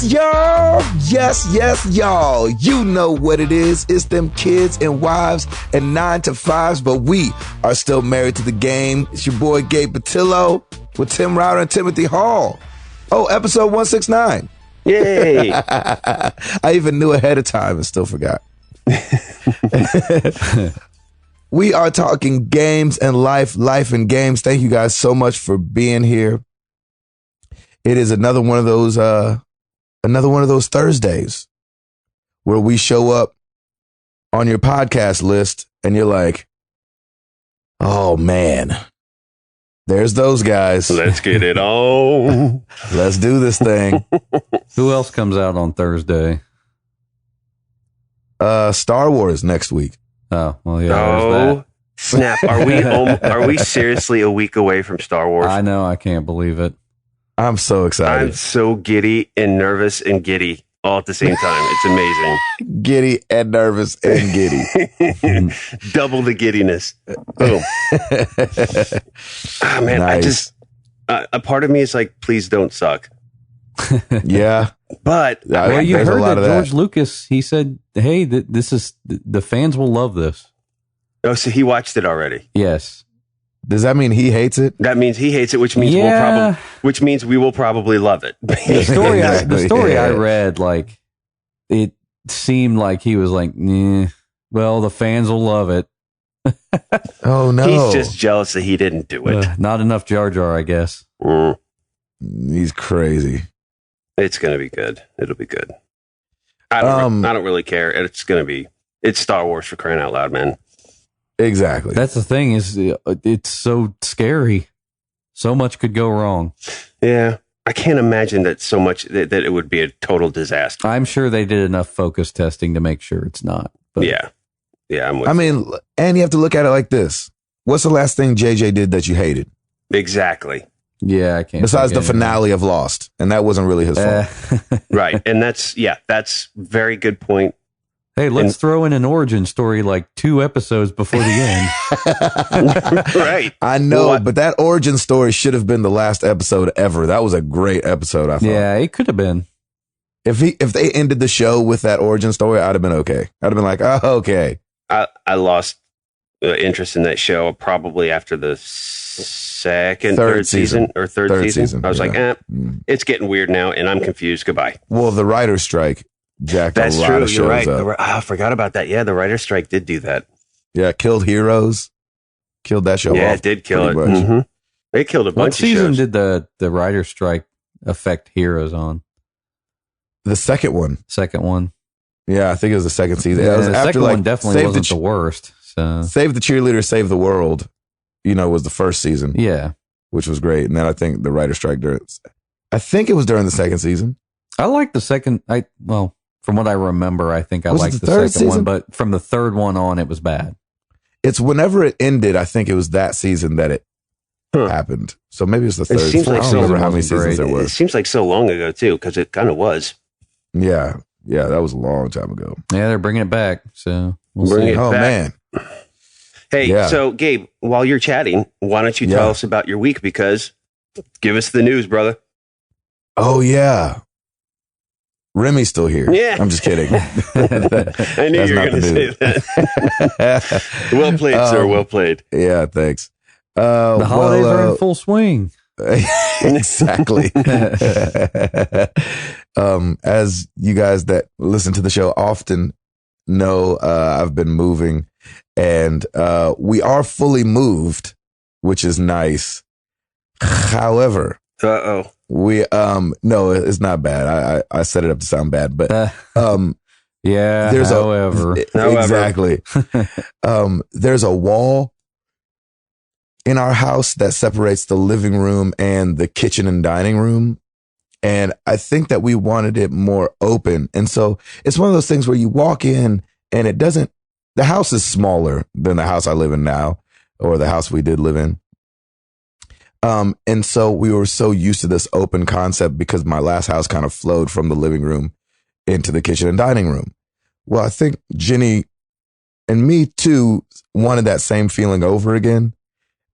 Yes, y'all. Yes, y'all. You know what it is. It's them kids and wives and 9 to 5s, but we are still married to the game. It's your boy Gabe Patillo with Tim Router and Timothy Hall. Oh, episode 169. Yay. I even knew ahead of time and still forgot. We are talking games and life and games. Thank you guys so much for being here. It is another one of those Thursdays where we show up on your podcast list and you're like, oh man, there's those guys. Let's get it on. Let's do this thing. Who else comes out on Thursday? Star Wars next week. Oh, well, yeah. Oh, snap. Are we seriously a week away from Star Wars? I know. I can't believe it. I'm so excited. I'm so giddy and nervous and giddy all at the same time. It's amazing. Giddy and nervous and giddy. Double the giddiness. Boom. Oh, man, Nice. a part of me is like, please don't suck. Yeah. But Well, you there's a heard lot that of that. George Lucas, he said, hey, this is, the fans will love this. oh, so he watched it already. Yes. Does that mean he hates it? That means he hates it, which means Yeah. we will probably love it. The story, Exactly, the story I yeah. read, like, it seemed like he was like, well, the fans will love it. Oh no. He's just jealous that he didn't do it. Not enough Jar Jar, I guess. Mm. He's crazy. It's gonna be good. It'll be good. I don't really care. It's Star Wars, for crying out loud, man. Exactly. That's the thing, is it's so scary. So much could go wrong. Yeah. I can't imagine that so much that it would be a total disaster. I'm sure they did enough focus testing to make sure it's not. But Yeah. I'm with I you. mean, and you have to look at it like this. What's the last thing JJ did that you hated? Exactly. Yeah, I can't. Besides the think of finale of Lost. And that wasn't really his fault. anything. Right. And that's very good point. Hey, let's throw in an origin story like 2 episodes before the end. Right. I know, Well, but that origin story should have been the last episode ever. That was a great episode, I thought. Yeah, it could have been. If they ended the show with that origin story, I'd have been okay. I'd have been like, oh, okay. I lost interest in that show probably after the third season. Third season, I was like, yeah. it's getting weird now, and I'm confused. Goodbye. Well, the writer's strike jacked That's a lot true. of shows You're right. up. I forgot about that. Yeah, the writer's strike did do that. Yeah, killed Heroes. Killed that show Yeah, off. it did kill it. pretty much. Mhm. They killed a What bunch of season shows. did the writer's strike affect Heroes on? The second one. Second one. Yeah, I think it was the second season. Yeah, It was the after, second like, one definitely wasn't the worst. So Save the Cheerleader, Save the World, was the first season, yeah, which was great. And then I think the writer's strike I think it was during the second season. I like the second. From what I remember, I think I Was it liked the the third second one, season? but from the third one on, it was bad. It's whenever it ended, I think it was that season that it happened. So maybe it's the third. seems like I don't so- remember how many wasn't seasons great. there It was. seems like so long ago too, because it kind of was. Yeah, that was a long time ago. Yeah, they're bringing it back. So we'll Bring see. it Oh back. man. Hey, Yeah. so Gabe, while you're chatting, why don't you Yeah. tell us about your week? Because give us the news, brother. Oh yeah. Remy's still here. Yeah. I'm just kidding. I knew That's you were not going to the say news. that. Well played, sir. Well played. Yeah, thanks. The holidays are in full swing. Exactly. As you guys that listen to the show often know, I've been moving, and we are fully moved, which is nice. However, Uh-oh. we no, it's not bad. I set it up to sound bad, but Yeah. there's however, exactly. There's a wall in our house that separates the living room and the kitchen and dining room. And I think that we wanted it more open. And so it's one of those things where you walk in and the house is smaller than the house I live in now, or the house we did live in. And so we were so used to this open concept because my last house kind of flowed from the living room into the kitchen and dining room. Well, I think Jenny and me too wanted that same feeling over again.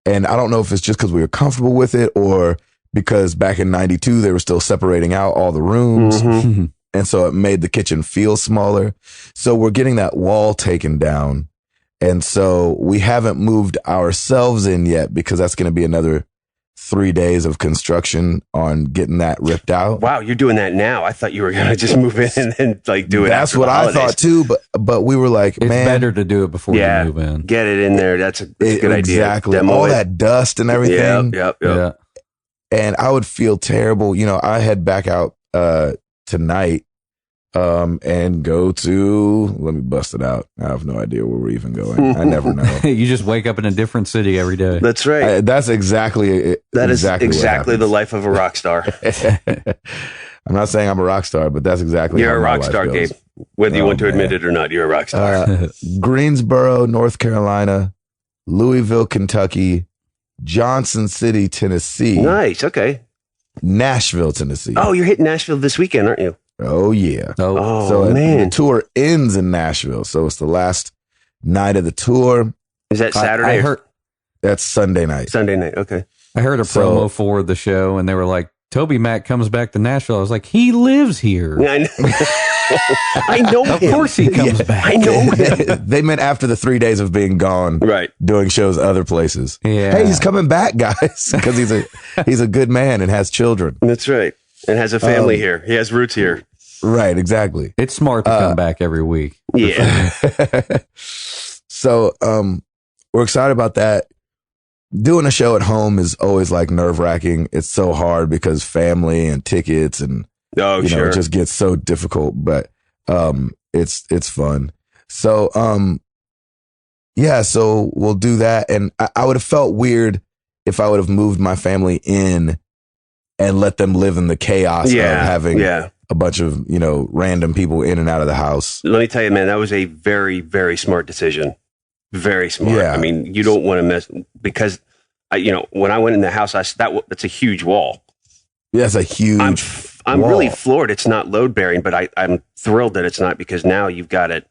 And I don't know if it's just because we were comfortable with it or because back in 92, they were still separating out all the rooms. Mm-hmm. And so it made the kitchen feel smaller. So we're getting that wall taken down. And so we haven't moved ourselves in yet because that's going to be another 3 days of construction on getting that ripped out. Wow, you're doing that now. I thought you were going to just move in and then like do it. That's what I thought too. But we were like, it's man, better to do it before you move in. Get it in there. That's a good idea. Exactly. All that dust and everything. Yep. Yeah. And I would feel terrible. You know, I head back out tonight and go to, let me bust it out. I have no idea where we're even going. I never know. You just wake up in a different city every day. That's right. That's exactly it. That is exactly the life of a rock star. I'm not saying I'm a rock star, but that's exactly You're a rock star, Gabe. Whether you want to admit it or not, you're a rock star. Greensboro, North Carolina, Louisville, Kentucky, Johnson City, Tennessee. Nice. Okay. Nashville, Tennessee. Oh, you're hitting Nashville this weekend, aren't you? Oh, yeah. Oh, so man. The tour ends in Nashville. So it's the last night of the tour. Is that Saturday? I heard that's Sunday night. Sunday night. Okay. I heard a promo for the show, and they were like, Toby Mac comes back to Nashville. I was like, he lives here. Yeah, I know. I know him. Of course he comes back. I know him. They meant after the 3 days of being gone, Right. doing shows other places. Yeah. Hey, he's coming back, guys, because he's a good man and has children. That's right. And has a family here. He has roots here. Right, exactly. It's smart to come back every week. Yeah. So we're excited about that. Doing a show at home is always like nerve-wracking. It's so hard because family and tickets and it just gets so difficult, but it's fun. So so we'll do that. And I would have felt weird if I would have moved my family in and let them live in the chaos of having a bunch of, random people in and out of the house. Let me tell you, man, that was a very, very smart decision. Very smart. Yeah. I mean, you don't want to mess because, when I went in the house, that's a huge wall. Yeah, it's a huge. I'm wall. really floored. It's not load bearing, but I'm thrilled that it's not because now you've got it.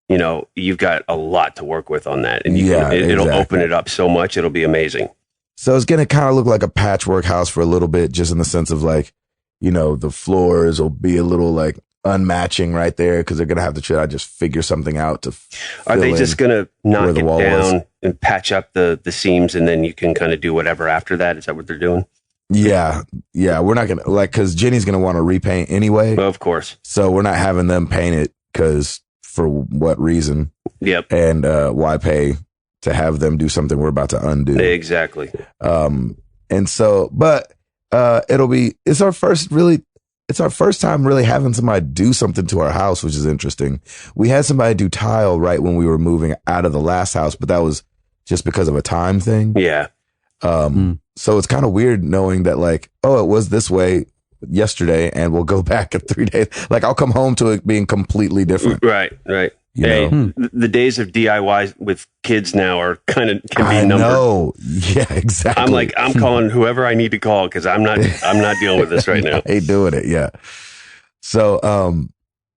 You've got a lot to work with on that, and it'll open it up so much. It'll be amazing. So it's going to kind of look like a patchwork house for a little bit, just in the sense of like, the floors will be a little like unmatching right there because they're going to have to try to just figure something out to. Are they just going to knock it down and patch up the seams, and then you can kind of do whatever after that? Is that what they're doing? Yeah. We're not going to because Jenny's going to want to repaint anyway. Well, of course. So we're not having them paint it because for what reason? Yep. And why pay to have them do something we're about to undo? Exactly. And so, but it's our first time really having somebody do something to our house, which is interesting. We had somebody do tile right when we were moving out of the last house, but that was just because of a time thing. Yeah. So it's kind of weird knowing that like, oh, it was this way yesterday and we'll go back in 3 days. Like I'll come home to it being completely different. Right. The days of DIY with kids now can be numbered. No. Yeah, exactly. I'm calling whoever I need to call because I'm not dealing with this right now. I hate doing it. Yeah. So,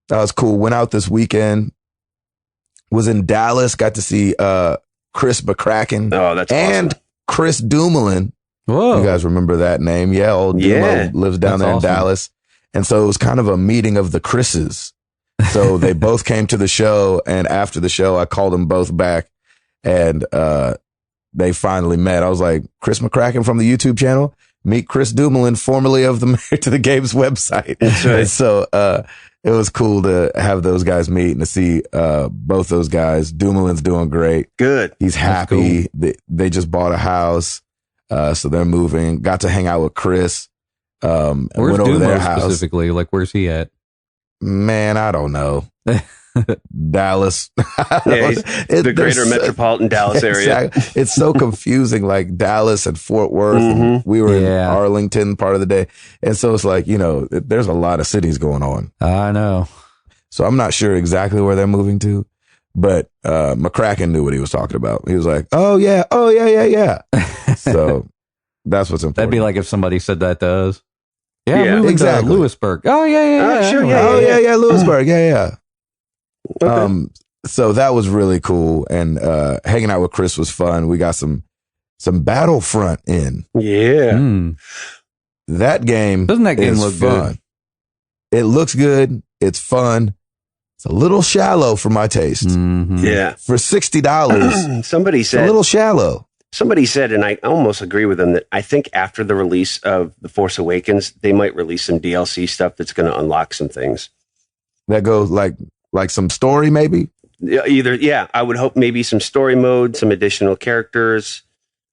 that was cool. Went out this weekend, was in Dallas, got to see, Chris McCracken. Oh, that's and awesome. Chris Dumoulin. Whoa. You guys remember that name? Yeah. Old Dumo lives down there in Dallas. And so it was kind of a meeting of the Chris's. So they both came to the show, and after the show, I called them both back, and they finally met. I was like, Chris McCracken from the YouTube channel, meet Chris Dumoulin, formerly of the Married to the Games website. That's right. And so it was cool to have those guys meet and to see both those guys. Dumoulin's doing great. Good. He's happy. Cool. They just bought a house, so they're moving. Got to hang out with Chris. Where's went over their house specifically? Like, where's he at? Man, I don't know. Dallas. The greater metropolitan Dallas area. Exactly. It's so confusing, like Dallas and Fort Worth. And we were in Arlington part of the day. And so it's like, there's a lot of cities going on. I know. So I'm not sure exactly where they're moving to, but McCracken knew what he was talking about. He was like, oh yeah. So that's what's important. That'd be like if somebody said that to us. Yeah, exactly. To Lewisburg. Oh, yeah. Sure, Lewisburg. Yeah. Okay. So that was really cool. And hanging out with Chris was fun. We got some Battlefront in. Yeah. that game doesn't that game look fun. good? It looks good. It's fun. It's a little shallow for my taste. Mm-hmm. Yeah. For $60, Somebody said it's a little shallow. Somebody said, and I almost agree with them, that I think after the release of The Force Awakens, they might release some DLC stuff that's going to unlock some things. That goes like some story, maybe? I would hope maybe some story mode, some additional characters.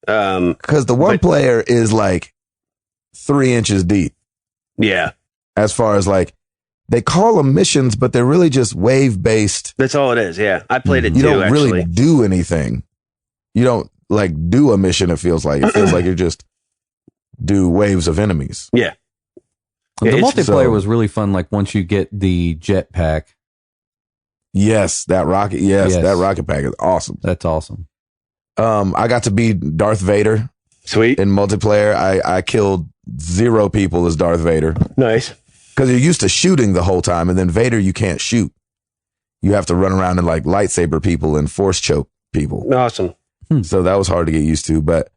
Because the one player is like 3 inches deep. Yeah. As far as like, they call them missions, but they're really just wave based. That's all it is. Yeah. I played it You too, don't really actually. do anything. You don't like do a mission. It feels like you just do waves of enemies. Yeah. The multiplayer was really fun. Like once you get the jetpack. Yes, that rocket. Yes, that rocket pack is awesome. That's awesome. I got to be Darth Vader. Sweet. In multiplayer, I killed 0 people as Darth Vader. Nice. Because you're used to shooting the whole time, and then Vader, you can't shoot. You have to run around and like lightsaber people and force choke people. Awesome. So that was hard to get used to, but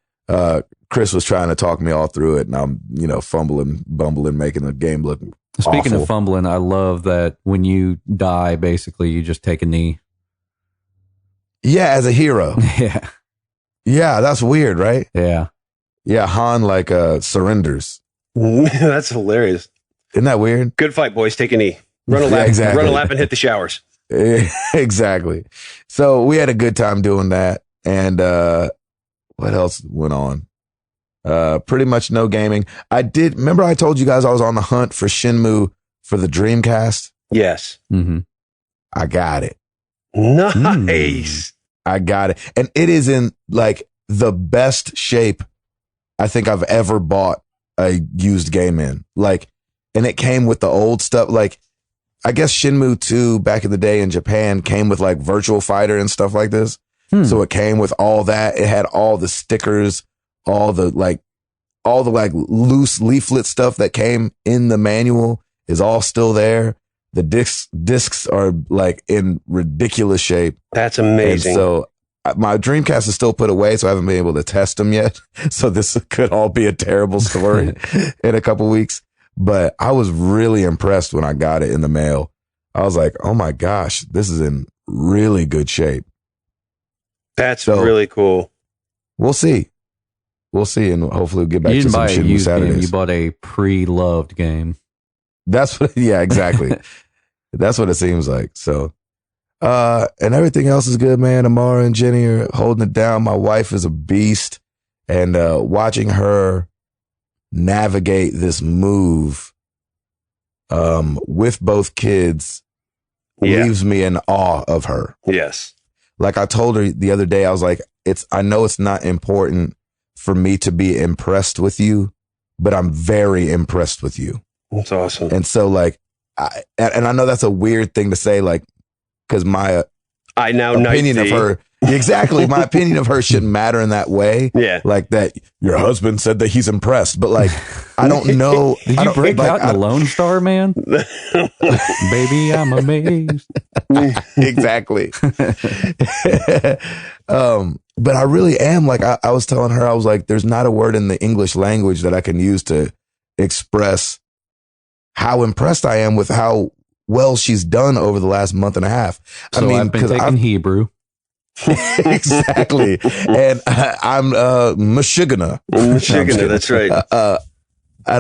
Chris was trying to talk me all through it, and I'm, fumbling, bumbling, making the game look Speaking awful. of fumbling, I love that when you die, basically, you just take a knee. Yeah, as a hero. Yeah. Yeah, that's weird, right? Yeah. Yeah, Han surrenders. That's hilarious. Isn't that weird? Good fight, boys. Take a knee. Run a lap. Yeah, exactly. Run a lap and hit the showers. Exactly. So we had a good time doing that. And what else went on? Pretty much no gaming. Remember I told you guys I was on the hunt for Shenmue for the Dreamcast? Yes. Mm-hmm. I got it. Nice. I got it. And it is in like the best shape I think I've ever bought a used game in. Like, and it came with the old stuff. Like, I guess Shenmue 2 back in the day in Japan came with like Virtual Fighter and stuff like this. So it came with all that. It had all the stickers, all the loose leaflet stuff that came in the manual is all still there. The discs are like in ridiculous shape. That's amazing. And so my Dreamcast is still put away, so I haven't been able to test them yet. So this could all be a terrible story in a couple weeks. But I was really impressed when I got it in the mail. I was like, oh my gosh, this is in really good shape. That's really cool. We'll see. And hopefully we'll get back You to didn't some buy a Shenmue used game. Saturdays. You bought a pre-loved game. That's what, yeah, exactly. That's what it seems like. So, and everything else is good, man. Amara and Jenny are holding it down. My wife is a beast, and watching her navigate this move with both kids leaves me in awe of her. Yes. Like I told her the other day, I was like, I know it's not important for me to be impressed with you, but I'm very impressed with you. That's awesome. And so like, I know that's a weird thing to say, like, because my opinion of her, exactly, my opinion of her shouldn't matter in that way. Yeah. Like that your husband said that he's impressed, but like, I don't know. Did you break out in the Lone Star, man? Baby, I'm amazed. Exactly. But I really am like, I was telling her, I was like, there's not a word in the English language that I can use to express how impressed I am with how well she's done over the last month and a half. So I've been taking Hebrew. Exactly. And I'm Michigana. That's right. I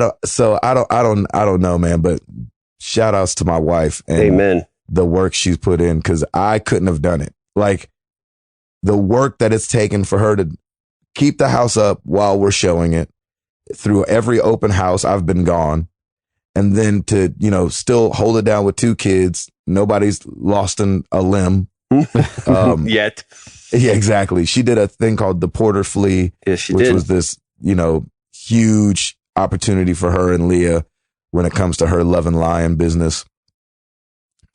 don't know, man, but shout outs to my wife and Amen. The work she's put in, because I couldn't have done it. Like the work that it's taken for her to keep the house up while we're showing it through every open house I've been gone. And then to, still hold it down with 2 kids. Nobody's lost a limb. Yet. Yeah, exactly. She did a thing called the Porter Flea, which was this, huge opportunity for her and Leah when it comes to her Love and Lion business.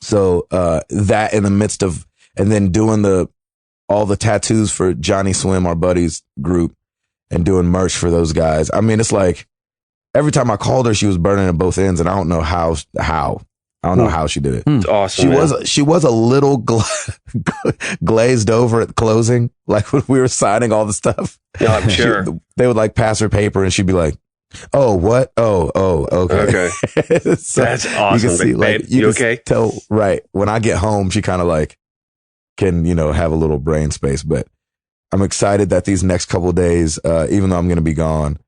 So, that in the midst of, and then doing all the tattoos for Johnny Swim, our buddy's group, and doing merch for those guys. I mean, it's like every time I called her, she was burning at both ends, and I don't know how. I don't know how she did it. It's awesome. She was a little glazed over at the closing, like when we were signing all the stuff. Yeah, I'm sure. They would like pass her paper, and she'd be like, Oh, what? Okay. So that's awesome. You can see, babe, like, you can okay? tell, right. When I get home, she kind of like can, have a little brain space, but I'm excited that these next couple of days, even though I'm going to be gone,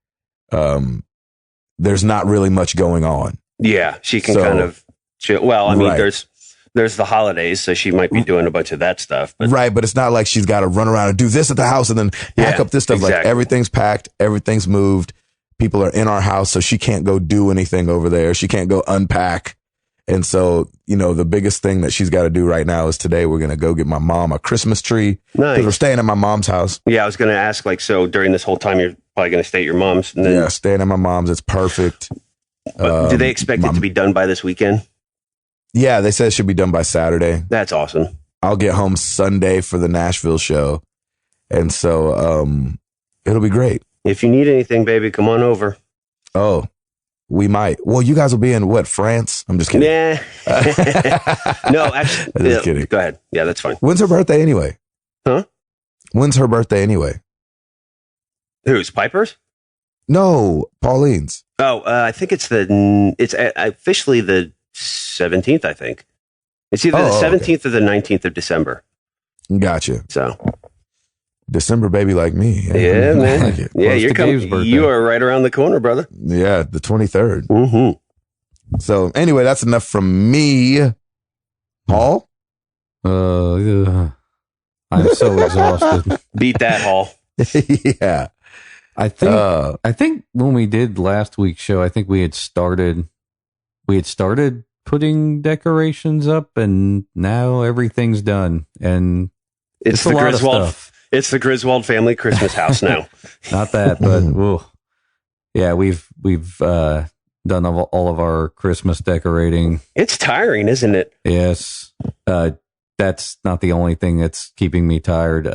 there's not really much going on. Yeah. She can kind of chill. Well, I mean, there's the holidays, so she might be doing a bunch of that stuff. But. Right. But it's not like she's got to run around and do this at the house and then pack up this stuff. Exactly. Like everything's packed. Everything's moved. People are in our house, so she can't go do anything over there. She can't go unpack. And so, the biggest thing that she's got to do right now is today we're going to go get my mom a Christmas tree. Nice. Because we're staying at my mom's house. Yeah, I was going to ask, so during this whole time, you're probably going to stay at your mom's. And then, yeah, staying at my mom's. It's perfect. Do they expect it to be done by this weekend? Yeah, they said it should be done by Saturday. That's awesome. I'll get home Sunday for the Nashville show. And so it'll be great. If you need anything, baby, come on over. Oh, we might. Well, you guys will be in France? I'm just kidding. Yeah. No, actually. Just kidding. Go ahead. Yeah, that's fine. When's her birthday anyway? Huh? When's her birthday anyway? Who's? Piper's? No, Pauline's. Oh, I think it's officially the 17th, I think. It's either the 17th or the 19th of December. Gotcha. So. December baby like me. Yeah, man. Like it. Yeah, you're coming. You are right around the corner, brother. Yeah, the 23rd. Mm-hmm. So anyway, that's enough from me. Paul? I'm so exhausted. Beat that, Hall. Yeah. I think when we did last week's show, I think we had started putting decorations up, and now everything's done. And it's the Griswold. It's the Griswold family Christmas house now. Not that, but yeah, we've done all of our Christmas decorating. It's tiring, isn't it? Yes. That's not the only thing that's keeping me tired.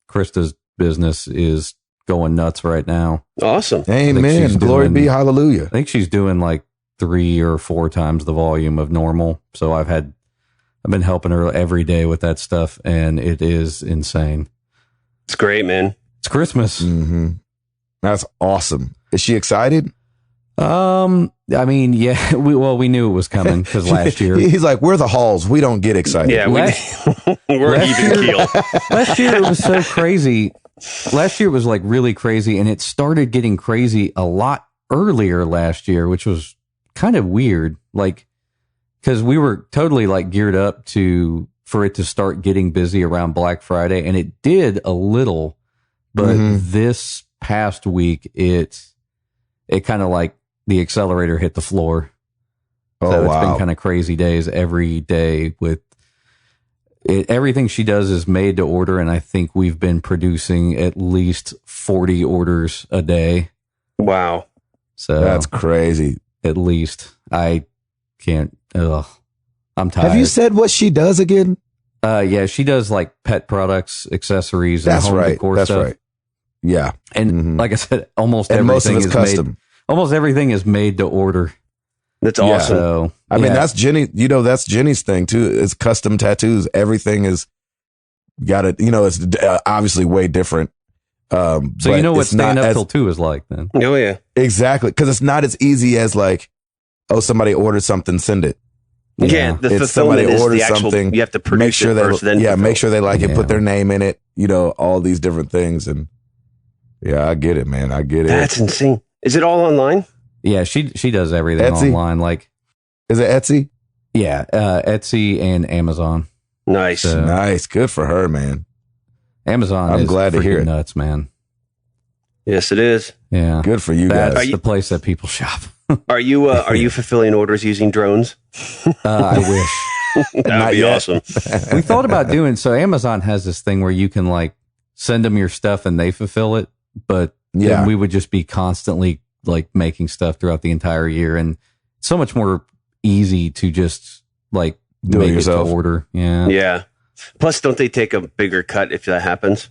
Krista's business is going nuts right now. Awesome. Amen. Glory be, hallelujah. I think she's doing like 3 or 4 times the volume of normal. So I've been helping her every day with that stuff, and it is insane. It's great, man. It's Christmas. Mm-hmm. That's awesome. Is she excited? I mean, yeah, we knew it was coming because last year he's like, we're the Halls. We don't get excited. Yeah, we're even keel. Last year it was so crazy. Last year was like really crazy, and it started getting crazy a lot earlier last year, which was kind of weird. Like, because we were totally like geared up for it to start getting busy around Black Friday, and it did a little, but this past week it kind of like the accelerator hit the floor. So it's been kind of crazy days every day with it. Everything she does is made to order, and I think we've been producing at least 40 orders a day. Wow. So that's crazy. At least I can't. I'm tired. Have you said what she does again? Yeah, she does like pet products, accessories, and home decor That's stuff. Right. Yeah. And like I said, almost and everything most of it's is custom. made. Almost everything is made to order. That's awesome. So, I mean, that's Jenny. That's Jenny's thing too. It's custom tattoos. Everything is got it. It's obviously way different. So you know what Stand Up Till 2 is like then? Oh yeah, exactly. Because it's not as easy as like, oh, somebody ordered something, send it. Yeah, the fulfillment is the actual. You have to produce it first, then make sure they like it, put their name in it. All these different things, and yeah, I get it, man. I get it. That's insane. Is it all online? Yeah, she does everything online. Like, is it Etsy? Yeah, Etsy and Amazon. Nice, nice, good for her, man. Amazon. I'm glad to hear it. Nuts, man. Yes, it is. Yeah, good for you guys. That's the place that people shop. Are you fulfilling orders using drones? I wish. That would be awesome. We thought about doing so. Amazon has this thing where you can like send them your stuff and they fulfill it, but then we would just be constantly like making stuff throughout the entire year, and so much more easy to just like do make it yourself. To order. Yeah. Yeah. Plus, don't they take a bigger cut if that happens?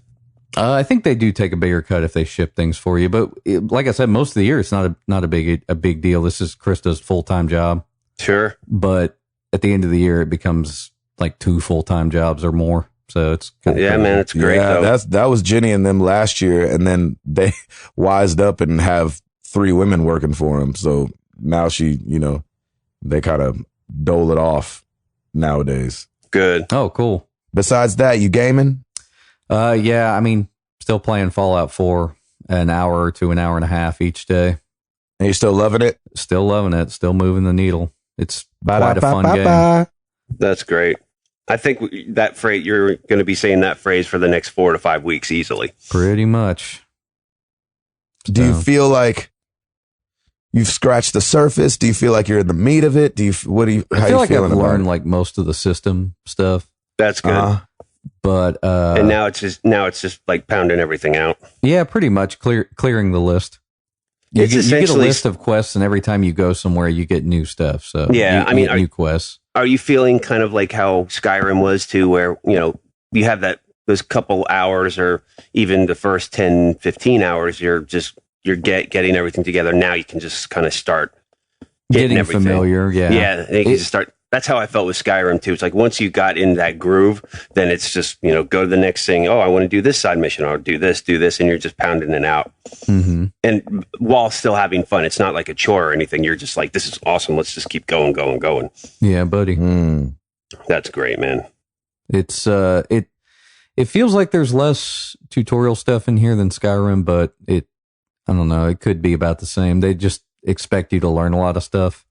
I think they do take a bigger cut if they ship things for you, but like I said, most of the year it's not a big deal. This is Krista's full-time job. Sure. But at the end of the year, it becomes like 2 full-time jobs or more. So it's kind of crazy. Man, it's great. Yeah, that was Jenny and them last year, and then they wised up and have 3 women working for him. So now she, they kind of dole it off nowadays. Good. Oh, cool. Besides that, you gaming? Yeah, I mean, still playing Fallout 4 an hour to an hour and a half each day. And you still loving it? Still loving it. Still moving the needle. It's quite a fun game. That's great. I think that phrase, you're going to be saying that phrase for the next 4 to 5 weeks easily. Pretty much. Do you feel like you've scratched the surface? Do you feel like you're in the meat of it? I feel like I've learned like most of the system stuff. That's good. But and now it's just like pounding everything out. Yeah, pretty much clearing the list. You get a list of quests, and every time you go somewhere, you get new stuff. So yeah, you get new quests. Are you feeling kind of like how Skyrim was too, where you have those couple hours, or even the first 10, 15 hours, you're getting everything together. Now you can just kind of start getting everything familiar. Yeah, you can just start. That's how I felt with Skyrim too. It's like once you got in that groove, then it's just go to the next thing. Oh, I want to do this side mission. I'll do this, and you're just pounding it out. Mm-hmm. And while still having fun, it's not like a chore or anything. You're just like, this is awesome. Let's just keep going. Yeah, buddy. That's great, man. It's it feels like there's less tutorial stuff in here than Skyrim, but I don't know. It could be about the same. They just expect you to learn a lot of stuff.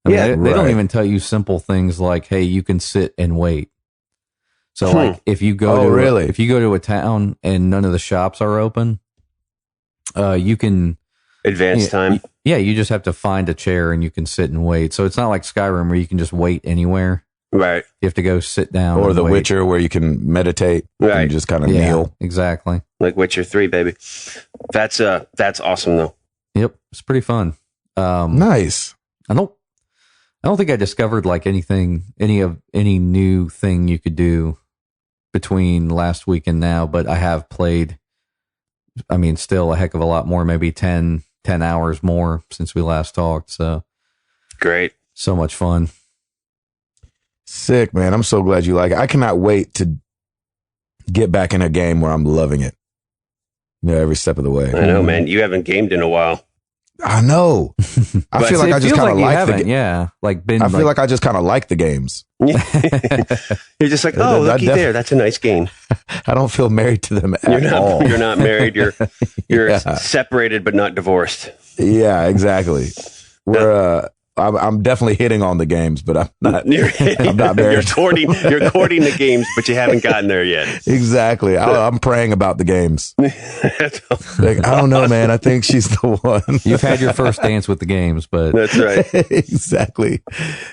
I mean, they don't even tell you simple things like, "Hey, you can sit and wait." So, like, if you go to a town and none of the shops are open, you can advance time. Yeah, you just have to find a chair and you can sit and wait. So it's not like Skyrim where you can just wait anywhere. Right. You have to go sit down. Or The wait. Witcher where you can meditate and just kind of kneel. Exactly. Like Witcher 3, baby. That's awesome though. Yep, it's pretty fun. Nice. I don't think I discovered like any new thing you could do between last week and now, but I have played, I mean, still a heck of a lot more, maybe 10 hours more since we last talked. So great. So much fun. Sick, man. I'm so glad you like it. I cannot wait to get back in a game where I'm loving it. Every step of the way. I know, man. You haven't gamed in a while. I know. I feel like I just kind of like the game. Yeah, I feel like I just kind of like the games. You're just like, oh, looky there. That's a nice game. I don't feel married to them at all. You're not married. You're separated but not divorced. Yeah, exactly. I'm definitely hitting on the games, but I'm not. I'm not married. You're courting the games, but you haven't gotten there yet. Exactly. I'm praying about the games. Like, I don't know, man. I think she's the one. You've had your first dance with the games, but that's right. Exactly.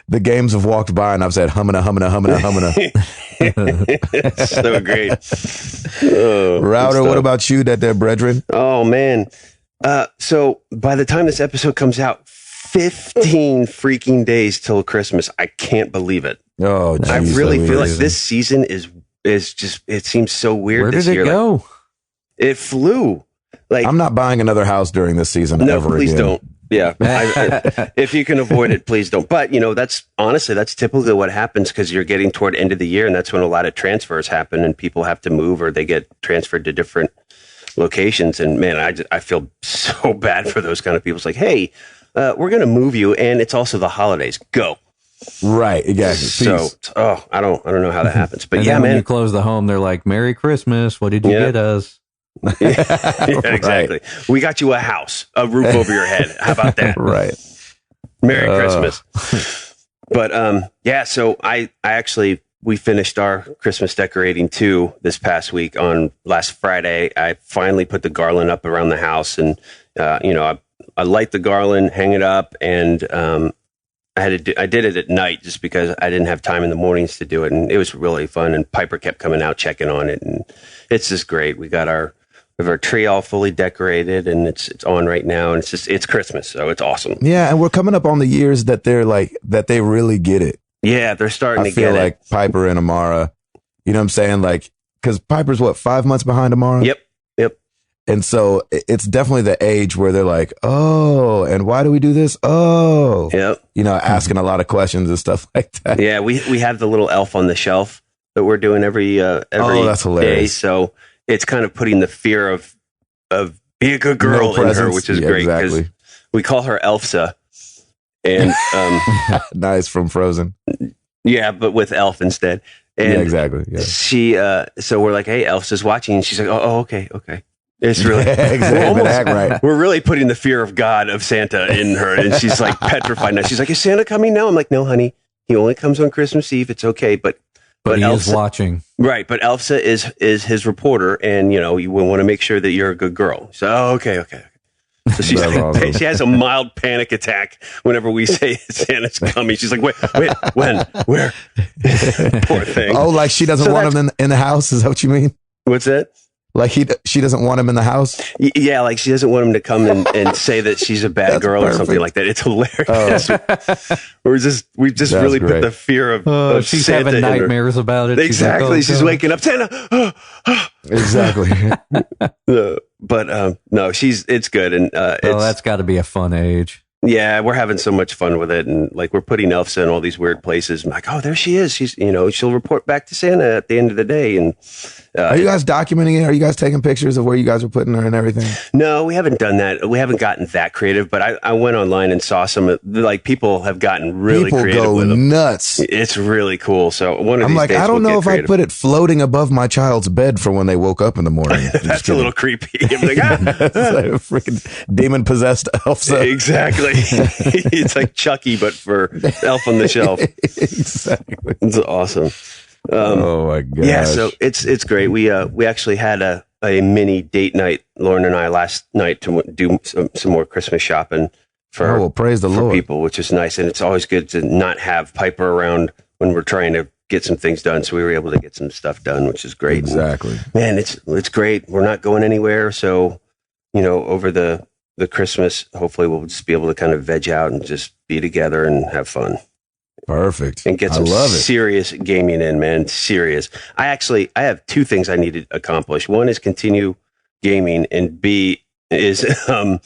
The games have walked by, and I've said humana. So great. Router, what about you, that brethren? Oh man. So by the time this episode comes out, 15 freaking days till Christmas. I can't believe it. Oh, geez, I really feel like this season is just, it seems so weird this year. Where did it go? Like, it flew. Like, I'm not buying another house during this season ever please again. Don't. Yeah. If you can avoid it, please don't. But, that's typically what happens because you're getting toward the end of the year, and that's when a lot of transfers happen and people have to move or they get transferred to different locations. And man, I feel so bad for those kind of people. It's like, hey, we're going to move you, and it's also the holidays. Go. Right, exactly. So, I don't know how that happens, but and yeah, then man. When you close the home, they're like, "Merry Christmas! What did you get us?" Yeah, exactly. Right. We got you a house, a roof over your head. How about that? Right. Merry Christmas. But so we finished our Christmas decorating too this past week. On last Friday, I finally put the garland up around the house, and I light the garland, hang it up, and I did it at night just because I didn't have time in the mornings to do it, and it was really fun. And Piper kept coming out checking on it, and it's just great. We have our tree all fully decorated, and it's on right now, and it's Christmas, so it's awesome. Yeah, and we're coming up on the years that they really get it. Yeah, they're starting to get it. I feel like Piper and Amara, you know what I'm saying? Like, because Piper's 5 months behind Amara? Yep. And so it's definitely the age where they're like, oh, and why do we do this? Oh, yep. Asking a lot of questions and stuff like that. Yeah, we have the little elf on the shelf that we're doing every that's hilarious. day. So it's kind of putting the fear of be a good girl in her, which is great because we call her Elfsa. And nice, from Frozen. yeah, but with elf instead. And yeah, exactly. Yeah. She so we're like, hey, Elfsa's watching, and she's like, oh, okay. It's really exactly. Act right. We're really putting the fear of God of Santa in her, and she's like petrified now. She's like, is Santa coming now? I'm like, no, honey, he only comes on Christmas Eve. It's okay, but he Elfsa, is watching, right? But Elfsa is his reporter, and you want to make sure that you're a good girl. So okay. So she's awesome. She has a mild panic attack whenever we say Santa's coming. She's like, wait, when, where? Poor thing. Oh, like she doesn't want him in the house? Is that what you mean? What's that? Like she doesn't want him in the house? Yeah, like she doesn't want him to come and say that she's a bad girl perfect. or something like that. It's hilarious. We've just really great. put the fear of she's Santa having in her. nightmares about it. Exactly. She's, she's waking up, Santa. Exactly. But no, it's good, and that's got to be a fun age. Yeah, we're having so much fun with it, and like we're putting Elfsa in all these weird places. I'm like, oh, there she is. She's, she'll report back to Santa at the end of the day. And are you guys documenting it? Are you guys taking pictures of where you guys are putting her and everything? No, we haven't done that. We haven't gotten that creative. But I went online and saw some people have gotten really creative with them. Nuts. It's really cool. So I'm like, I don't know if I'd put it floating above my child's bed for when they woke up in the morning. That's a little creepy. I'm like, It's like a freaking demon possessed Elfsa. Exactly. It's like Chucky, but for Elf on the Shelf. Exactly. It's awesome. Oh my god! Yeah, so it's great. We actually had a mini date night, Lauren and I, last night to do some more Christmas shopping for praise the Lord, people, which is nice. And it's always good to not have Piper around when we're trying to get some things done. So we were able to get some stuff done, which is great. Exactly. And, man, it's great. We're not going anywhere, so over the Christmas, hopefully we'll just be able to kind of veg out and just be together and have fun. Perfect. And get some serious gaming in, man. Serious. I have two things I need to accomplish. One is continue gaming, and B is get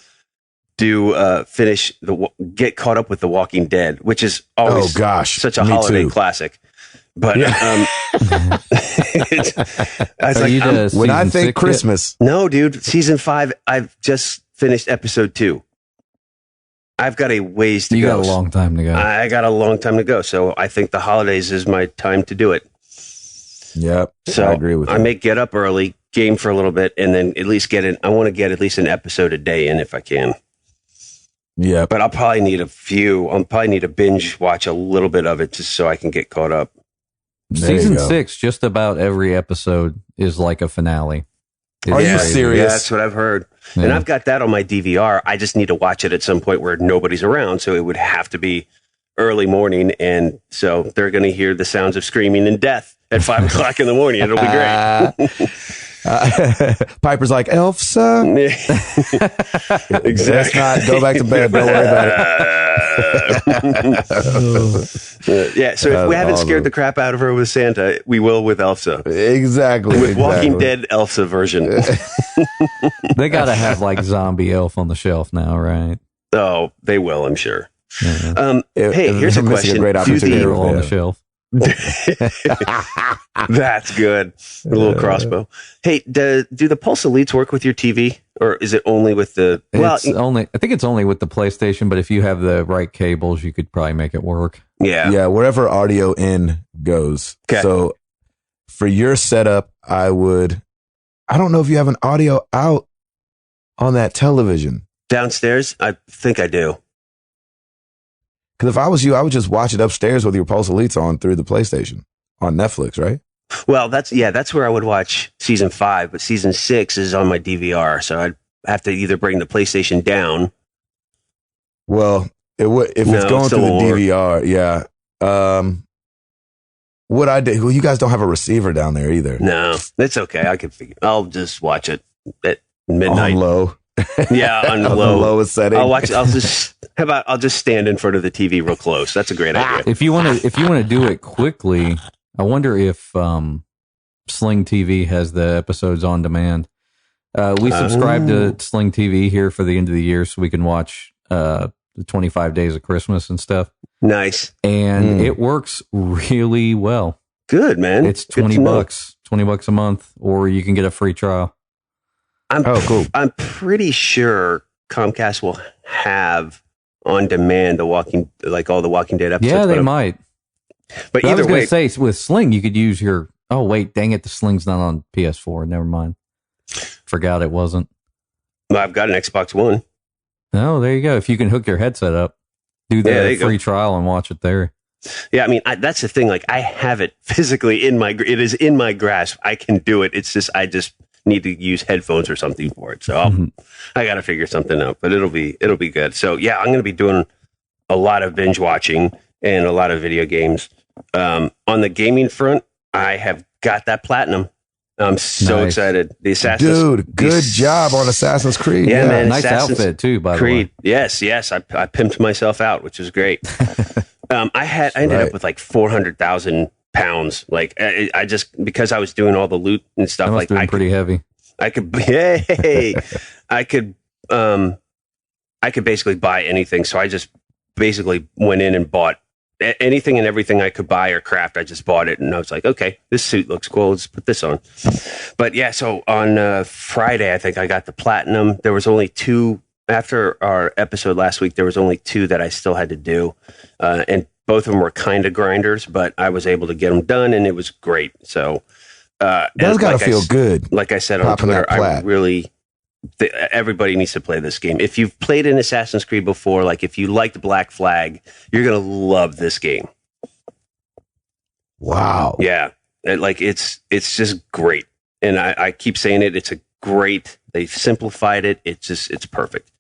caught up with The Walking Dead, which is always such a holiday classic. But when I think Christmas, no, dude, season 5. I've just finished episode 2. I've got a ways to go. You got a long time to go. I got a long time to go. So I think the holidays is my time to do it. Yep. So I agree with you. I may get up early, game for a little bit, and then at least I want to get at least an episode a day in if I can. Yeah. But I'll probably need I'll probably need to binge watch a little bit of it just so I can get caught up. Season 6, just about every episode is like a finale. Are you serious? Yeah, that's what I've heard. Yeah. And I've got that on my DVR. I just need to watch it at some point where nobody's around. So it would have to be early morning. And so they're going to hear the sounds of screaming and death at 5 o'clock in the morning. It'll be great. Piper's like, Elfsa? Exactly. Let's not go back to bed. Don't worry about it. Yeah, so if we haven't scared the crap out of her with Santa, we will with Elfsa. Exactly. With Walking Dead Elfsa version. They got to have like zombie elf on the shelf now, right? Oh, they will, I'm sure. Yeah. Hey, here's a question. A great opportunity on the shelf. That's good. A little crossbow. Hey, do the Pulse Elites work with your TV, or is it only with the? I think it's only with the PlayStation. But if you have the right cables, you could probably make it work. Yeah, wherever audio in goes. Okay. So for your setup, I don't know if you have an audio out on that television downstairs. I think I do. Because if I was you, I would just watch it upstairs with your Pulse Elites on through the PlayStation on Netflix, right? Well, that's where I would watch season 5, but season 6 is on my DVR, so I'd have to either bring the PlayStation down. Well, if it's going through the DVR, yeah. What I did? Well, you guys don't have a receiver down there either. No, it's okay. I'll just watch it at midnight. On low. Yeah, on the lowest setting. I'll just stand in front of the TV real close. That's a great idea. If you want to do it quickly, I wonder if Sling TV has the episodes on demand. We subscribe to Sling TV here for the end of the year, so we can watch the 25 Days of Christmas and stuff. Nice, and it works really well. Good, man. It's $20, $20 a month, or you can get a free trial. Cool. I'm pretty sure Comcast will have on demand all the Walking Dead episodes. Yeah, they might. But I either was going way, to say with Sling, you could use your. Oh wait, dang it! The Sling's not on PS4. Never mind. Forgot it wasn't. I've got an Xbox One. Oh, there you go. If you can hook your headset up, do the free trial and watch it there. Yeah, I mean, that's the thing. Like, I have it physically it is in my grasp. I can do it. It's just, I just need to use headphones or something for it. So I got to figure something out, but it'll be good. So yeah, I'm going to be doing a lot of binge watching and a lot of video games. On the gaming front, I have got that platinum. I'm so excited. The Assassin's good job on Assassin's Creed. Yeah, man. Nice outfit too, by the way. Yes. I pimped myself out, which is great. I ended up with like 400,000 pounds. Like I just, because I was doing all the loot and stuff, like pretty heavy. I could basically buy anything. So I just basically went in and bought anything and everything I could buy or craft. I just bought it and I was like, okay, this suit looks cool. Let's put this on. But yeah, so on Friday, I think I got the platinum. There was only 2 after our episode last week. There was only 2 that I still had to do. And both of them were kind of grinders, but I was able to get them done and it was great. So, that's gotta feel good. Like I said on Twitter, I really, everybody needs to play this game. If you've played an Assassin's Creed before, like if you liked Black Flag, you're going to love this game. Wow. Yeah. It's just great. And I keep saying it. It's they've simplified it. It's perfect.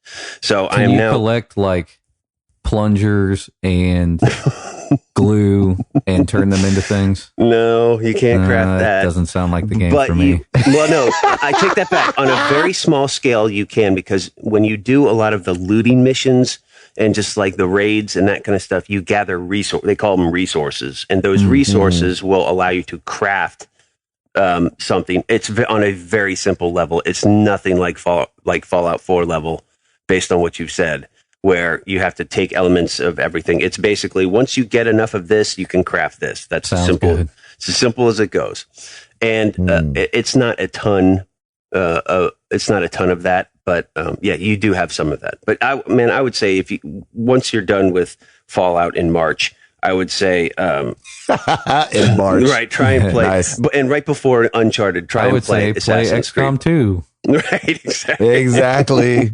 So Can you collect like plungers and glue and turn them into things? No, you can't craft that. Doesn't sound like the game for me. Well, no, I take that back. On a very small scale, you can, because when you do a lot of the looting missions and just like the raids and that kind of stuff, you gather they call them resources, and those resources will allow you to craft something. It's on a very simple level. It's nothing like Fallout 4 level, based on what you've said, where you have to take elements of everything. It's basically, once you get enough of this, you can craft this. That's simple. Good. It's as simple as it goes. And it's not a ton. It's not a ton of that, but yeah, you do have some of that. But I would say once you're done with Fallout in March, I would say in March, right? Try and play, nice. And right before Uncharted, try and play Assassin's Creed. XCOM 2. Right, exactly.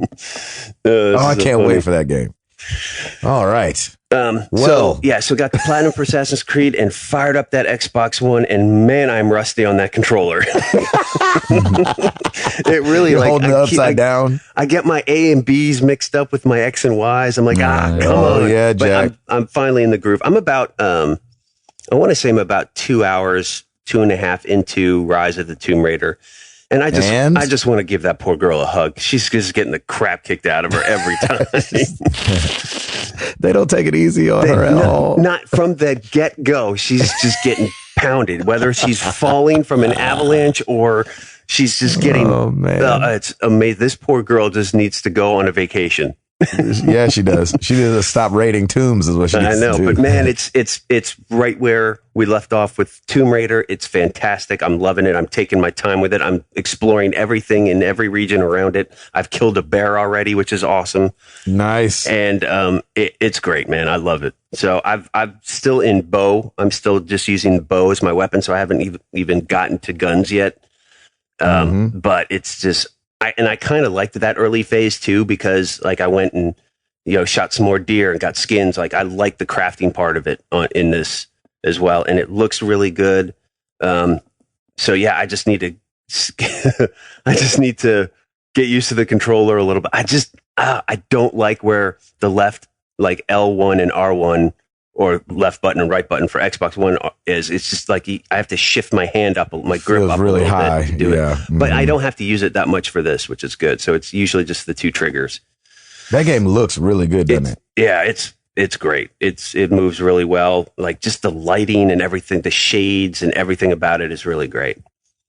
I can't wait for that game. All right. So got the platinum for Assassin's Creed and fired up that Xbox One, and man, I'm rusty on that controller. It really, you're holding it upside down. I get my A and B's mixed up with my X and Y's. I'm like, come on. Yeah, Jack. But I'm finally in the groove. I'm about, I want to say I'm about 2 hours, 2.5 into Rise of the Tomb Raider. And I just want to give that poor girl a hug. She's just getting the crap kicked out of her every time. They don't take it easy on her at all. Not from the get-go. She's just getting pounded, whether she's falling from an avalanche or she's just getting... Oh, man. It's amazing. This poor girl just needs to go on a vacation. Yeah, she does. She needs to stop raiding tombs is what she needs to do. But man, it's right where we left off with Tomb Raider. It's fantastic. I'm loving it. I'm taking my time with it. I'm exploring everything in every region around it. I've killed a bear already, which is awesome. Nice. And it's great, man. I love it. So I'm still in bow. I'm still just using the bow as my weapon, so I haven't even gotten to guns yet. But it's just... I kind of liked that early phase too, because like I went and, shot some more deer and got skins. Like I like the crafting part of it in this as well. And it looks really good. So yeah, I just need to get used to the controller a little bit. I don't like where the left, like L1 and R1 or left button and right button for Xbox One is. It's just like I have to shift my hand up, my grip feels up really a little high bit to do it. But I don't have to use it that much for this, which is good. So it's usually just the 2 triggers. That game looks really good, doesn't it? Yeah, it's great. It moves really well. Like just the lighting and everything, the shades and everything about it is really great.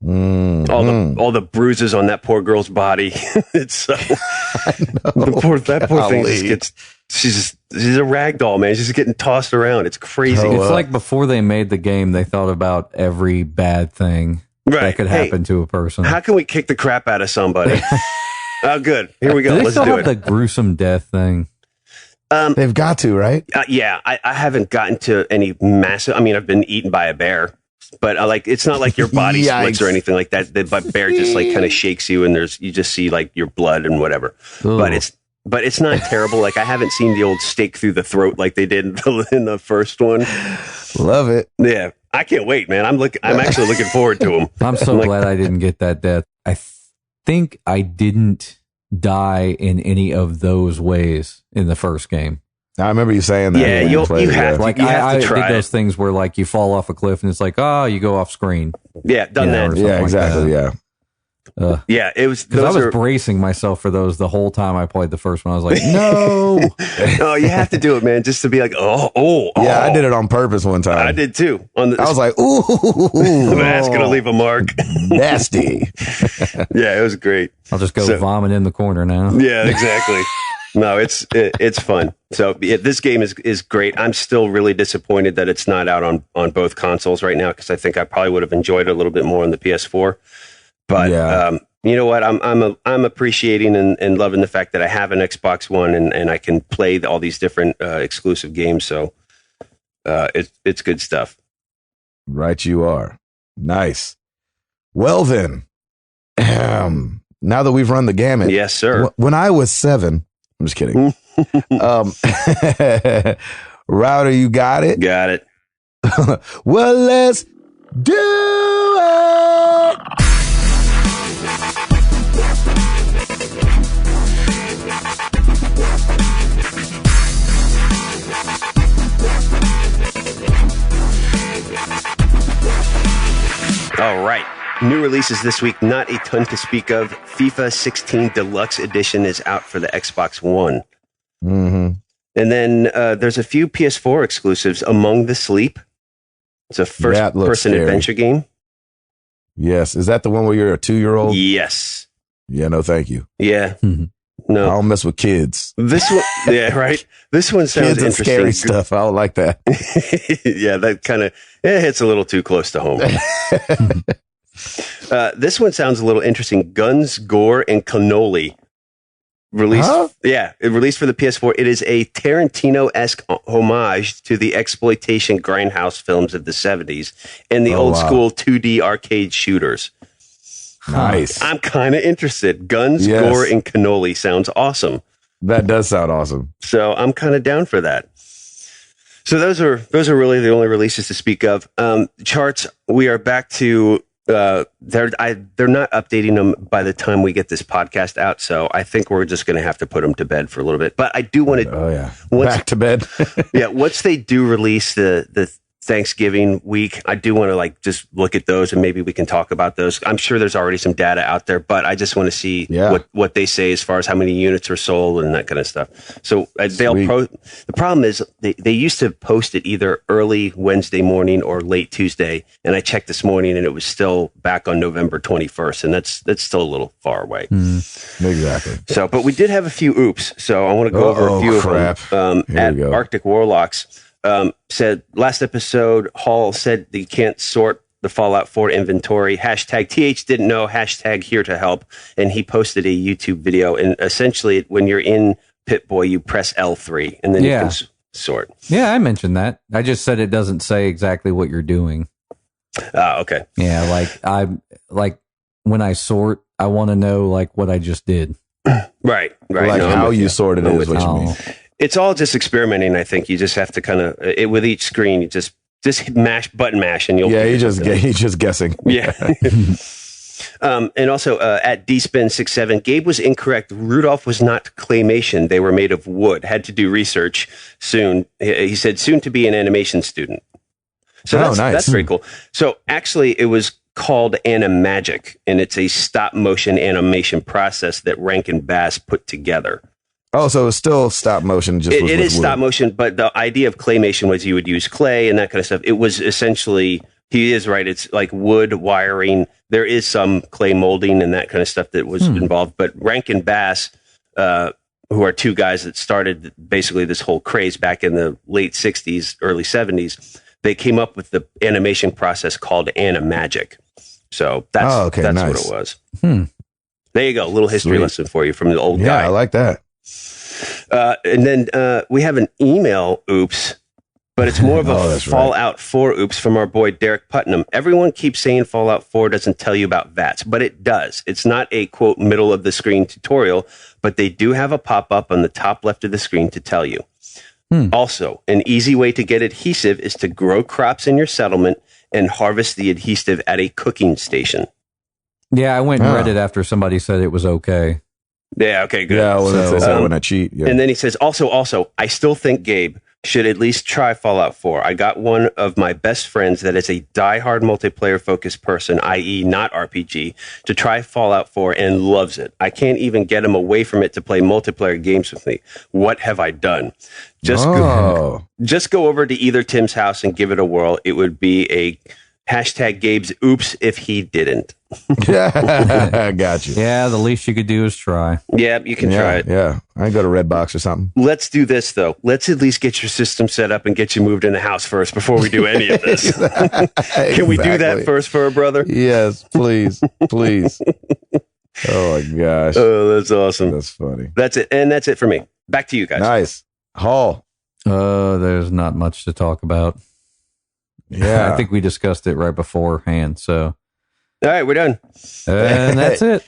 All the bruises on that poor girl's body. It's that poor thing just gets. She's a rag doll, man. She's just getting tossed around. It's crazy. It's like before they made the game, they thought about every bad thing that could happen to a person. How can we kick the crap out of somebody? Oh, good. Here we go. Do they Let's still do have it. the gruesome death thing? They've got to, right? Yeah, I haven't gotten to any massive. I mean, I've been eaten by a bear, but like it's not like your body splits or anything like that. The bear just like kind of shakes you, and you just see like your blood and whatever. Ooh. But it's not terrible. Like I haven't seen the old stake through the throat like they did in the first one. Love it. Yeah, I can't wait, man. I'm actually looking forward to them. I'm so glad I didn't get that death. I think I didn't die in any of those ways in the first game. I remember you saying that. Yeah, you have to, like you have I to try did those things where like you fall off a cliff and it's like, oh, you go off screen. Yeah, done that. or something Yeah, exactly. Like that. Yeah. Yeah, it was Because I was bracing myself for those the whole time I played the first one. I was like, no. Oh, you have to do it, man, just to be like, oh. Yeah, I did it on purpose one time. I did too. I was like, ooh, that's gonna leave a mark. nasty. Yeah, it was great. I'll just go vomit in the corner now. Yeah, exactly. No, it's fun. So this game is great. I'm still really disappointed that it's not out on both consoles right now because I think I probably would have enjoyed it a little bit more on the PS4. But you know what? I'm appreciating and loving the fact that I have an Xbox One and I can play all these different exclusive games. So it's good stuff. Right, you are. Nice. Well then, now that we've run the gamut, Yes, sir. When I was 7, I'm just kidding. Router, you got it. Got it. Well, let's do it. All right. New releases this week, not a ton to speak of. FIFA 16 Deluxe Edition is out for the Xbox One. Mm-hmm. And then there's a few PS4 exclusives. Among the Sleep. It's a first-person adventure game. Yes. Is that the one where you're a 2-year-old? Yes. Yeah, no, thank you. Yeah. I No. don't mess with kids. This one, yeah, right. This one sounds Kids and interesting. scary stuff. I don't like that. Yeah, that kind of hits a little too close to home. This one sounds a little interesting. Guns, Gore, and Cannoli. Released, it released for the PS4. It is a Tarantino-esque homage to the exploitation grindhouse films of the 70s and the old school 2D arcade shooters. Nice. I'm kind of interested. Guns, Gore, and Cannoli sounds awesome. That does sound awesome. So I'm kind of down for that. So those are really the only releases to speak of. Charts, we are back to they're not updating them by the time we get this podcast out. So I think we're just going to have to put them to bed for a little bit. But I do want to back to bed. Once they do release the Thanksgiving week, I do want to just look at those and maybe we can talk about those. I'm sure there's already some data out there, but I just want to see what they say as far as how many units are sold and that kind of stuff. So the problem is they used to post it either early Wednesday morning or late Tuesday. And I checked this morning and it was still back on November 21st. And that's still a little far away. Exactly. So, but we did have a few oops. So I want to go over a few of them. At Arctic Warlocks, said last episode, Hall said that you can't sort the Fallout 4 inventory. Hashtag TH didn't know. Hashtag here to help. And he posted a YouTube video. And essentially, when you're in Pip-Boy, you press L3 and then you can sort. Yeah, I mentioned that. I just said it doesn't say exactly what you're doing. Okay. Yeah, like when I sort, I want to know what I just did. Right. Like how you sorted it is what you mean. It's all just experimenting. I think you just have to kind of with each screen, you just button mash, and you'll he's just guessing. Yeah. And also at dspin67, Gabe was incorrect. Rudolph was not claymation; they were made of wood. Had to do research soon. He said soon to be an animation student. So that's very cool. So actually, it was called Animagic, and it's a stop motion animation process that Rankin Bass put together. Oh, so it's still stop motion. It is stop motion, but the idea of claymation was you would use clay and that kind of stuff. It was essentially, he is right, it's like wood wiring. There is some clay molding and that kind of stuff that was involved. But Rankin Bass, who are two guys that started basically this whole craze back in the late 60s, early 70s, they came up with the animation process called Animagic. So that's what it was. There you go. A little history Sweet. lesson for you from the old Yeah, guy. I like that. And then we have an email oops, but it's more of a Oh, that's Fallout 4 oops from our boy Derek Putnam. Everyone keeps saying Fallout 4 doesn't tell you about VATS, but it does. It's not a, quote, middle of the screen tutorial, but they do have a pop-up on the top left of the screen to tell you. Also, an easy way to get adhesive is to grow crops in your settlement and harvest the adhesive at a cooking station. Yeah, I went and read it after somebody said it was okay. Yeah, okay, good. Yeah, well, that's when I cheat. Yeah. And then he says, also, I still think Gabe should at least try Fallout 4. I got one of my best friends that is a diehard multiplayer-focused person, i.e. not RPG, to try Fallout 4 and loves it. I can't even get him away from it to play multiplayer games with me. What have I done? Just go over to either Tim's house and give it a whirl. It would be a hashtag Gabe's oops if he didn't. I got you. Yeah, the least you could do is try. Yeah, you can try it. Yeah, I go to Redbox or something. Let's do this, though. Let's at least get your system set up and get you moved in the house first before we do any of this. Can we do that first for a brother? Yes, please. Please. Oh, my gosh. Oh, that's awesome. That's funny. That's it. And that's it for me. Back to you guys. Nice. Hall. There's not much to talk about. Yeah. I think we discussed it right beforehand, so. All right, we're done. And that's it.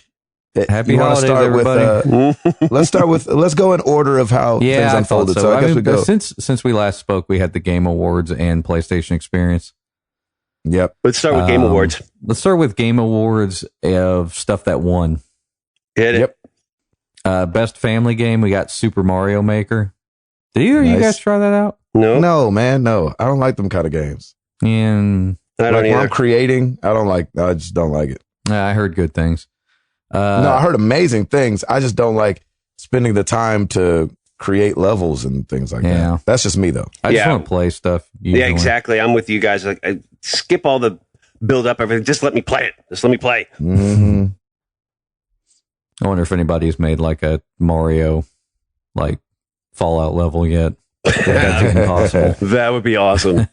Happy holidays, everybody. Let's go in order of how things unfolded. So I guess we go. Since we last spoke, we had the Game Awards and PlayStation Experience. Yep. Let's start with Game Awards. Let's start with Game Awards of stuff that won. Hit it. Yep. Best family game, we got Super Mario Maker. Did either of you guys try that out? No, man, no. I don't like them kind of games. And I don't when I'm creating, I just don't like it. I heard good things. No, I heard amazing things. I just don't like spending the time to create levels and things like that. That's just me, though. I just want to play stuff. Usually. Yeah, exactly. I'm with you guys. Like, I skip all the build up, everything. Just let me play it. Just let me play. Mm-hmm. I wonder if anybody's made like a Mario, like Fallout level yet. That's even possible. That would be awesome.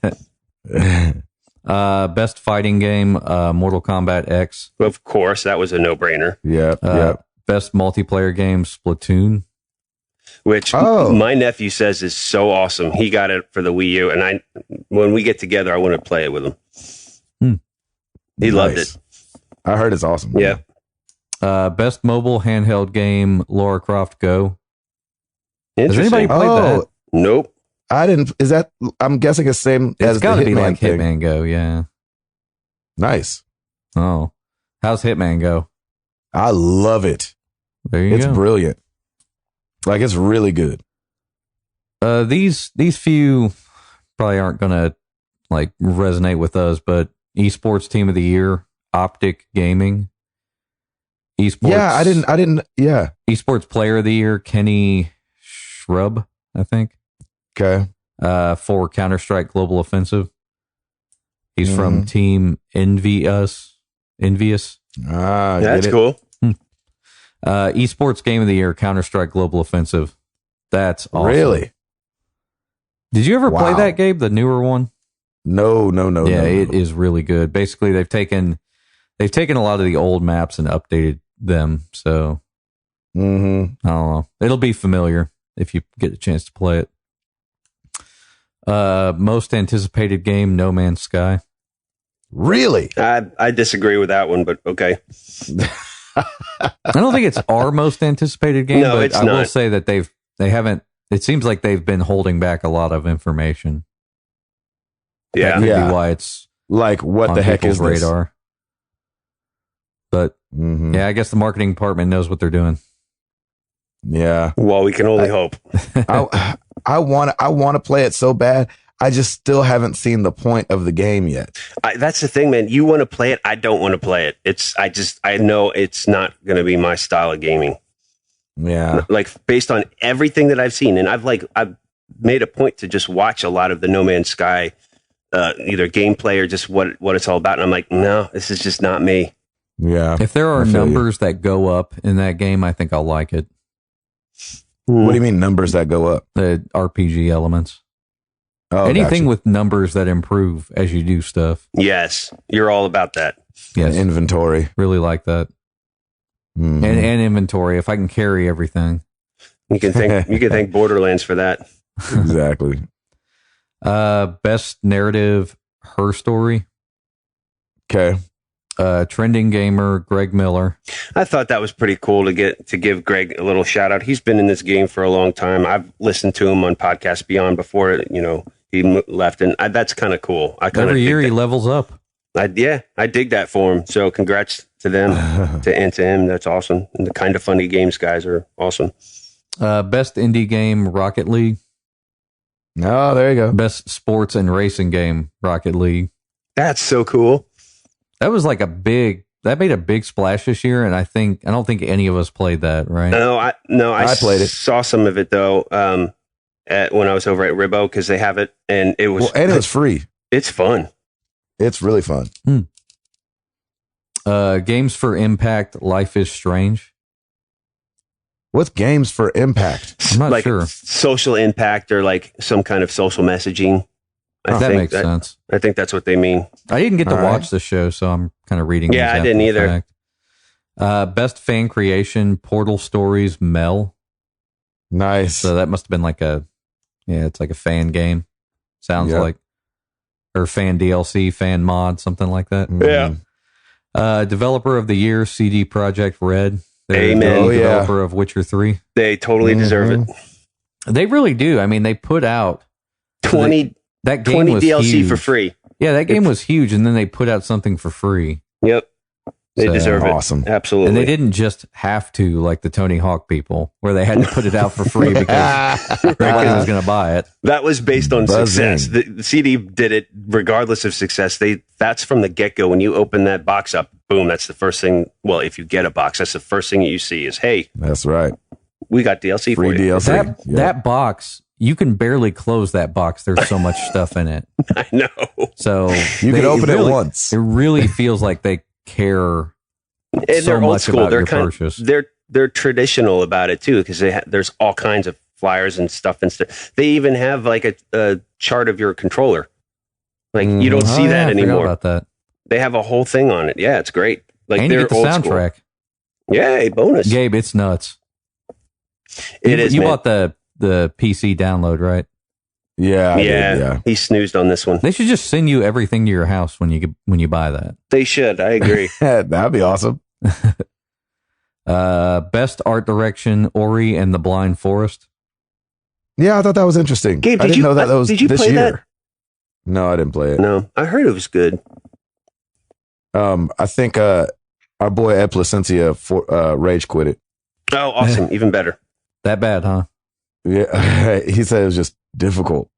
Best fighting game, Mortal Kombat X. Of course, that was a no-brainer. Yeah. Best multiplayer game, Splatoon. Which my nephew says is so awesome. He got it for the Wii U, and when we get together, I want to play it with him. He loved it. I heard it's awesome. Yeah. Best mobile handheld game, Lara Croft Go. Has anybody played that? Nope. I didn't. Is that? I'm guessing it's same as It's got to be like thing. Hitman Go. Yeah. Nice. Oh, how's Hitman Go? I love it. There you go. It's brilliant. Like, it's really good. These few probably aren't gonna like resonate with us, but esports team of the year, Optic Gaming. Esports. Yeah, I didn't. Yeah. Esports player of the year, Kenny Shrub, I think. Okay. For Counter-Strike Global Offensive. He's from Team Envious. That's cool. Esports Game of the Year, Counter-Strike Global Offensive. That's awesome. Really? Did you ever play that, Gabe? The newer one? No. Yeah, it is really good. Basically, they've taken a lot of the old maps and updated them. So I don't know. It'll be familiar if you get a chance to play it. Most anticipated game, No Man's Sky. Really? I disagree with that one, but okay. I don't think it's our most anticipated game, No, but it's I not. will say that they haven't. It seems like they've been holding back a lot of information. Yeah. That could be why it's like what on the heck people's is this? radar. But yeah, I guess the marketing department knows what they're doing. Yeah. Well, we can only hope. I want to play it so bad. I just still haven't seen the point of the game yet. That's the thing, man. You want to play it. I don't want to play it. I know it's not going to be my style of gaming. Yeah. Like based on everything that I've seen. And I've made a point to just watch a lot of the No Man's Sky, either gameplay or just what it's all about. And I'm like, no, this is just not me. Yeah. If there are numbers that go up in that game, I think I'll like it. What do you mean numbers that go up? The RPG elements. Oh, anything gotcha. with numbers that improve as you do stuff. Yes, you're all about that. Yes, inventory. Really like that. and inventory. If I can carry everything, You can thank Borderlands for that. Exactly. Best narrative, Her Story. Okay. Trending gamer, Greg Miller. I thought that was pretty cool to give Greg a little shout out. He's been in this game for a long time. I've listened to him on Podcast Beyond before, he left, and that's kind of cool. Every year he levels up. I dig that for him. So congrats to them to him. That's awesome. And the Kind of Funny Games guys are awesome. Best indie game, Rocket League. Oh, there you go. Best sports and racing game, Rocket League. That's so cool. That was like that made a big splash this year, and I don't think any of us played that, right? No, I played it. Saw some of it though, when I was over at Ribbo, because they have it, and it was and it was free. It's fun. It's really fun. Games for Impact, Life is Strange. What's games for impact? I'm not like sure. Social impact or like some kind of social messaging. That makes sense. I think that's what they mean. I didn't get to watch the show, so I'm kind of reading. Yeah, I didn't either. Best fan creation, Portal Stories, Mel. Nice. So that must have been it's like a fan game. Sounds like, or fan DLC, fan mod, something like that. Yeah. Developer of the Year, CD Projekt Red. They're Amen. the developer of Witcher 3. They totally deserve it. They really do. I mean, they put out 20 DLC huge. for free. Yeah, that game was huge, and then they put out something for free. Yep. They deserve it. Awesome. Absolutely. And they didn't just have to, like the Tony Hawk people, where they had to put it out for free because nobody was going to buy it. That was based on success. The CD did it regardless of success. That's from the get-go. When you open that box up, boom, that's the first thing. Well, if you get a box, that's the first thing you see is, hey, that's right. We got DLC free for you. DLC. That box, you can barely close that box. There's so much stuff in it. I know. So you can open it once. It really feels like they care. And they're old school. They're purchase. They're traditional about it too, because there's all kinds of flyers and stuff and stuff. They even have like a chart of your controller. Like you don't see that anymore. I forgot about that. They have a whole thing on it. Yeah, it's great. Like and you get the soundtrack. Yay, bonus. Gabe, it's nuts. You bought the PC download, right? Yeah, yeah. He snoozed on this one. They should just send you everything to your house when you buy that. They should. I agree. That'd be awesome. Best art direction, Ori and the Blind Forest. Yeah, I thought that was interesting. Gabe, I didn't know that was did you this play year. That? No, I didn't play it. No, I heard it was good. I think our boy Ed Placencia rage quit it. Oh, awesome! Even better. That bad, huh? Yeah, he said it was just difficult.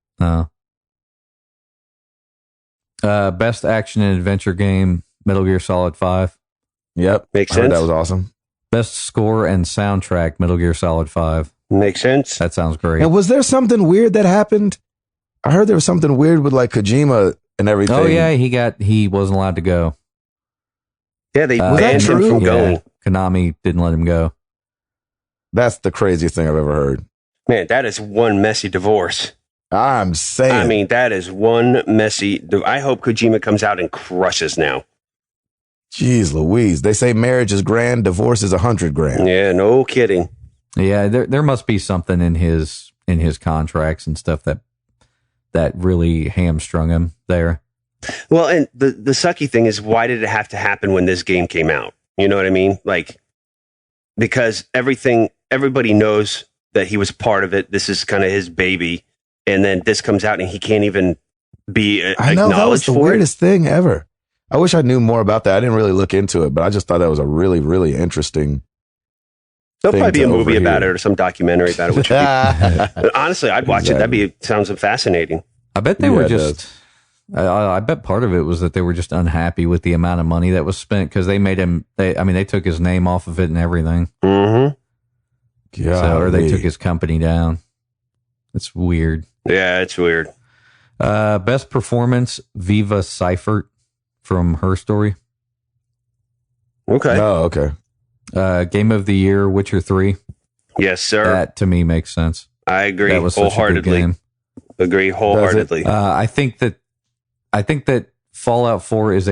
Best action and adventure game, Metal Gear Solid 5. Yep, makes sense. That was awesome. Best score and soundtrack, Metal Gear Solid 5. Makes sense. That sounds great. And was there something weird that happened? I heard there was something weird with like Kojima and everything. Oh yeah, he wasn't allowed to go. Yeah, they banned him from going. Konami didn't let him go. That's the craziest thing I've ever heard. Man, that is one messy divorce. I'm saying. I mean, that is one messy. I hope Kojima comes out and crushes now. Jeez Louise. They say marriage is grand, divorce is 100 grand. Yeah, no kidding. Yeah, there must be something in his contracts and stuff that really hamstrung him there. Well, and the sucky thing is, why did it have to happen when this game came out? You know what I mean? Like, because everybody knows that he was part of it. This is kind of his baby. And then this comes out and he can't even be I know, that was the for weirdest thing ever. I wish I knew more about that. I didn't really look into it, but I just thought that was a really, really interesting. There'll probably be a movie about it or some documentary about it. Which would be, honestly, I'd watch it. Sounds fascinating. I bet they were just. I bet part of it was that they were just unhappy with the amount of money that was spent because they made him. They took his name off of it and everything. Mm-hmm. Or they took his company down. It's weird. Yeah, it's weird. Best performance, Viva Seifert from Her Story. Okay. Oh, okay. Game of the Year, Witcher 3. Yes, sir. That to me makes sense. I agree that was wholeheartedly. Game. Agree wholeheartedly. I think that Fallout 4 is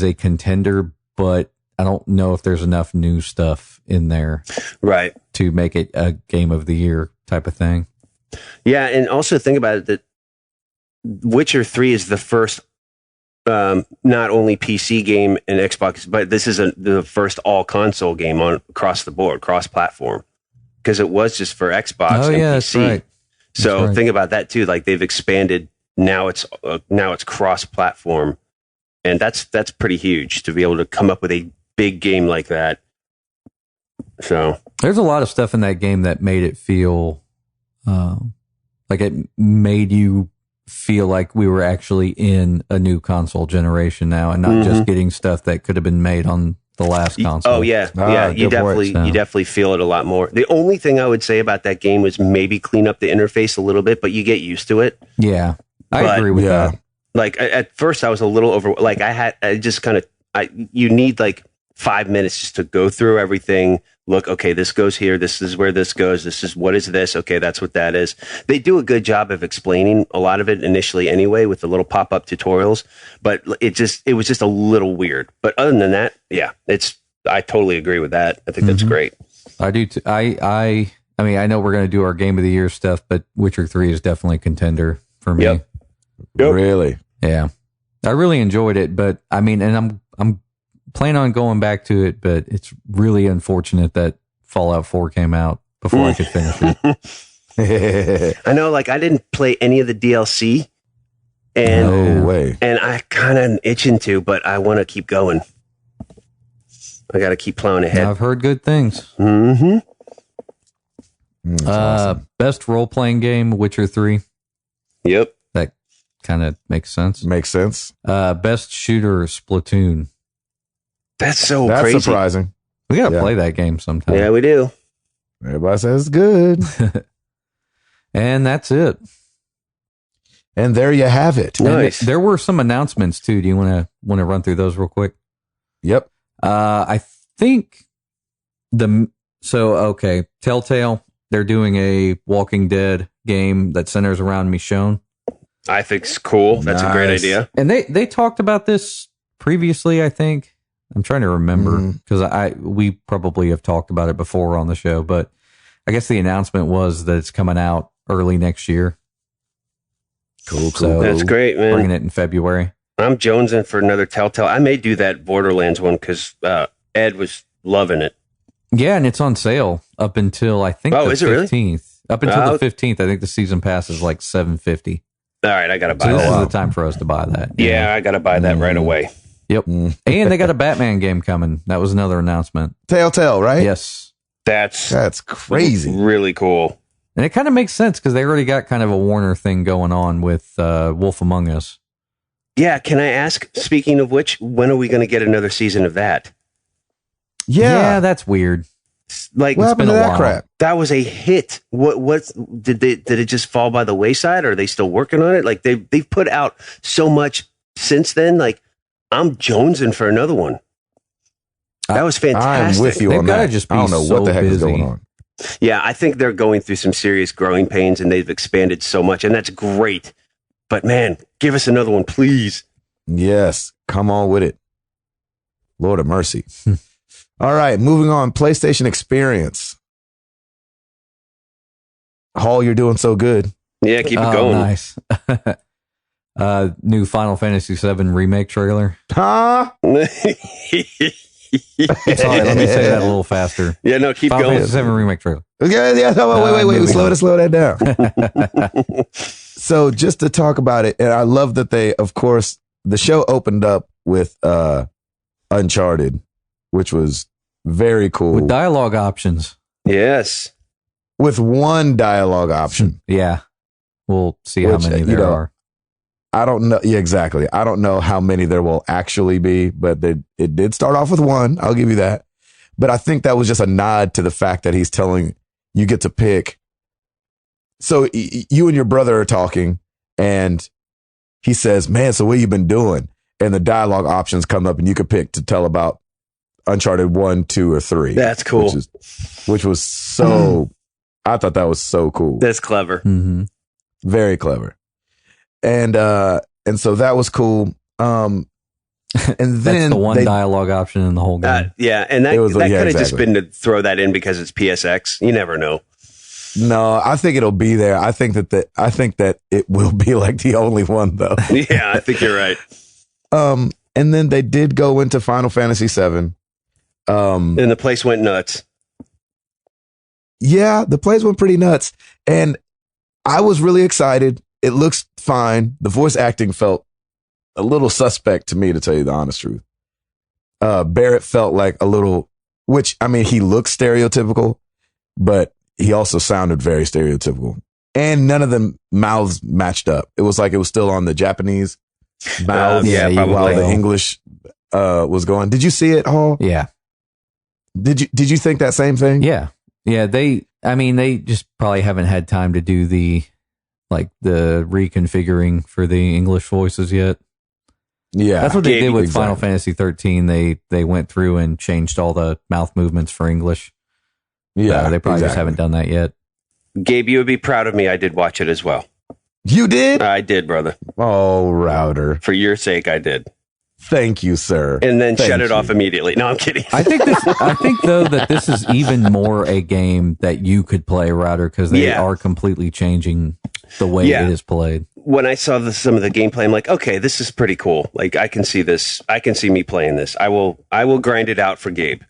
a contender, but I don't know if there's enough new stuff in there, Right, to make it a game of the year type of thing. yeah, and also think about it that Witcher 3 is the first not only PC game and Xbox, but this is the first all console game on across the board, cross platform, because it was just for Xbox and PC. That's right. So That's right. think about that too. Like they've expanded. Now it's cross platform, and that's pretty huge to be able to come up with a big game like that. So There's a lot of stuff in that game that made it feel like it made you feel like we were actually in a new console generation now, and not just getting stuff that could have been made on the last console. Oh yeah, you definitely feel it a lot more. The only thing I would say about that game was maybe clean up the interface a little bit, but you get used to it. Yeah, I agree with that. Like at first, I was a little like you need like 5 minutes just to go through everything. Look, okay, this goes here. This is where this goes. This is what is this? Okay, that's what that is. They do a good job of explaining a lot of it initially anyway with the little pop-up tutorials, but it was just a little weird. But other than that, yeah, I totally agree with that. I think that's great. I do too. I mean, I know we're going to do our game of the year stuff, but Witcher 3 is definitely a contender for me. Yep. Really? Yeah. I really enjoyed it, but I mean, and I'm planning on going back to it, but it's really unfortunate that Fallout 4 came out before I could finish it. I know, like I didn't play any of the DLC, and No way. and I kind of itching to, but I want to keep going. I got to keep plowing ahead. I've heard good things. Mm-hmm. Awesome. Best role-playing game, Witcher 3. Yep. That kind of makes sense. Makes sense. Best shooter, Splatoon. That's That's crazy. surprising. We got to Yeah. play that game sometime. Yeah, we do. Everybody says it's good. And that's it. And there you have it. Nice. And there were some announcements too. Do you want to run through those real quick? Yep. I think Telltale, they're doing a Walking Dead game that centers around Michonne. I think it's cool. That's a great Nice. idea. And they talked about this previously, I think. I'm trying to remember because we probably have talked about it before on the show, but I guess the announcement was that it's coming out early next year. Cool. So That's great, man. bringing it in February. I'm jonesing for another Telltale. I may do that Borderlands one because Ed was loving it. Yeah, and it's on sale up until I think the is it really? 15th. Up until the 15th, I think the season pass is like $750. All right, I got to buy So this that. is the time for us to buy that. Yeah, I got to buy that right away. Yep. And they got a Batman game coming. That was another announcement. Telltale, right? Yes. That's crazy. Really cool. And it kind of makes sense because they already got kind of a Warner thing going on with Wolf Among Us. Yeah, can I ask, speaking of which, when are we going to get another season of that? Yeah. That's weird. Like, What happened been to a that while. crap? that was a hit. What did it just fall by the wayside? Or are they still working on it? Like they've put out so much since then. Like I'm jonesing for another one. That was fantastic. I'm with you They've on gotta that. just be I don't know so what the heck is busy. going on. Yeah, I think they're going through some serious growing pains and they've expanded so much, and that's great. But man, give us another one, please. Yes. Come on with it. Lord of mercy. All right. Moving on. PlayStation Experience. Hall, you're doing so good. Yeah, keep it Oh, going. nice. New Final Fantasy VII remake trailer. Huh? Sorry, let me say that a little faster. Yeah, no, keep Final going. Fantasy VII remake trailer. Yeah. No, wait. moving on. Slow that down. So just to talk about it, and I love that they, of course, the show opened up with Uncharted, which was very cool. With dialogue options. Yes. With one dialogue option. Yeah. We'll see Which, how many you there know, are. I don't know. Yeah, exactly. I don't know how many there will actually be, but it did start off with one. I'll give you that. But I think that was just a nod to the fact that he's telling you get to pick. So you and your brother are talking and he says, man, so what you been doing? And the dialogue options come up and you could pick to tell about Uncharted 1, 2, or 3. That's cool. Which was so, I thought that was so cool. That's clever. Mm-hmm. Very clever. And so that was cool. And And That's then the one dialogue option in the whole game. Yeah, and that could have just been to throw that in because it's PSX. You never know. No, I think it'll be there. I think that it will be like the only one though. Yeah, I think you're right. And then they did go into Final Fantasy VII. And the place went nuts. Yeah, the place went pretty nuts. And I was really excited. It looks fine. The voice acting felt a little suspect to me, to tell you the honest truth. Barrett felt like a little, which, I mean, he looks stereotypical, but he also sounded very stereotypical. And none of the mouths matched up. It was like it was still on the Japanese mouths while the English was going. Did you see it, Hall? Yeah. Did you think that same thing? Yeah. Yeah. They just probably haven't had time to do the reconfiguring for the English voices yet. Yeah. That's what they did with Final Fantasy 13. They went through and changed all the mouth movements for English. Yeah. They probably just haven't done that yet. Gabe, you would be proud of me. I did watch it as well. You did? I did, brother. Oh, router. For your sake, I did. Thank you, sir. And then shut it off immediately. No, I'm kidding. I think though that this is even more a game that you could play, router, because they are completely changing the way it is played. When I saw some of the gameplay, I'm like, okay, this is pretty cool. Like, I can see this. I can see me playing this. I will grind it out for Gabe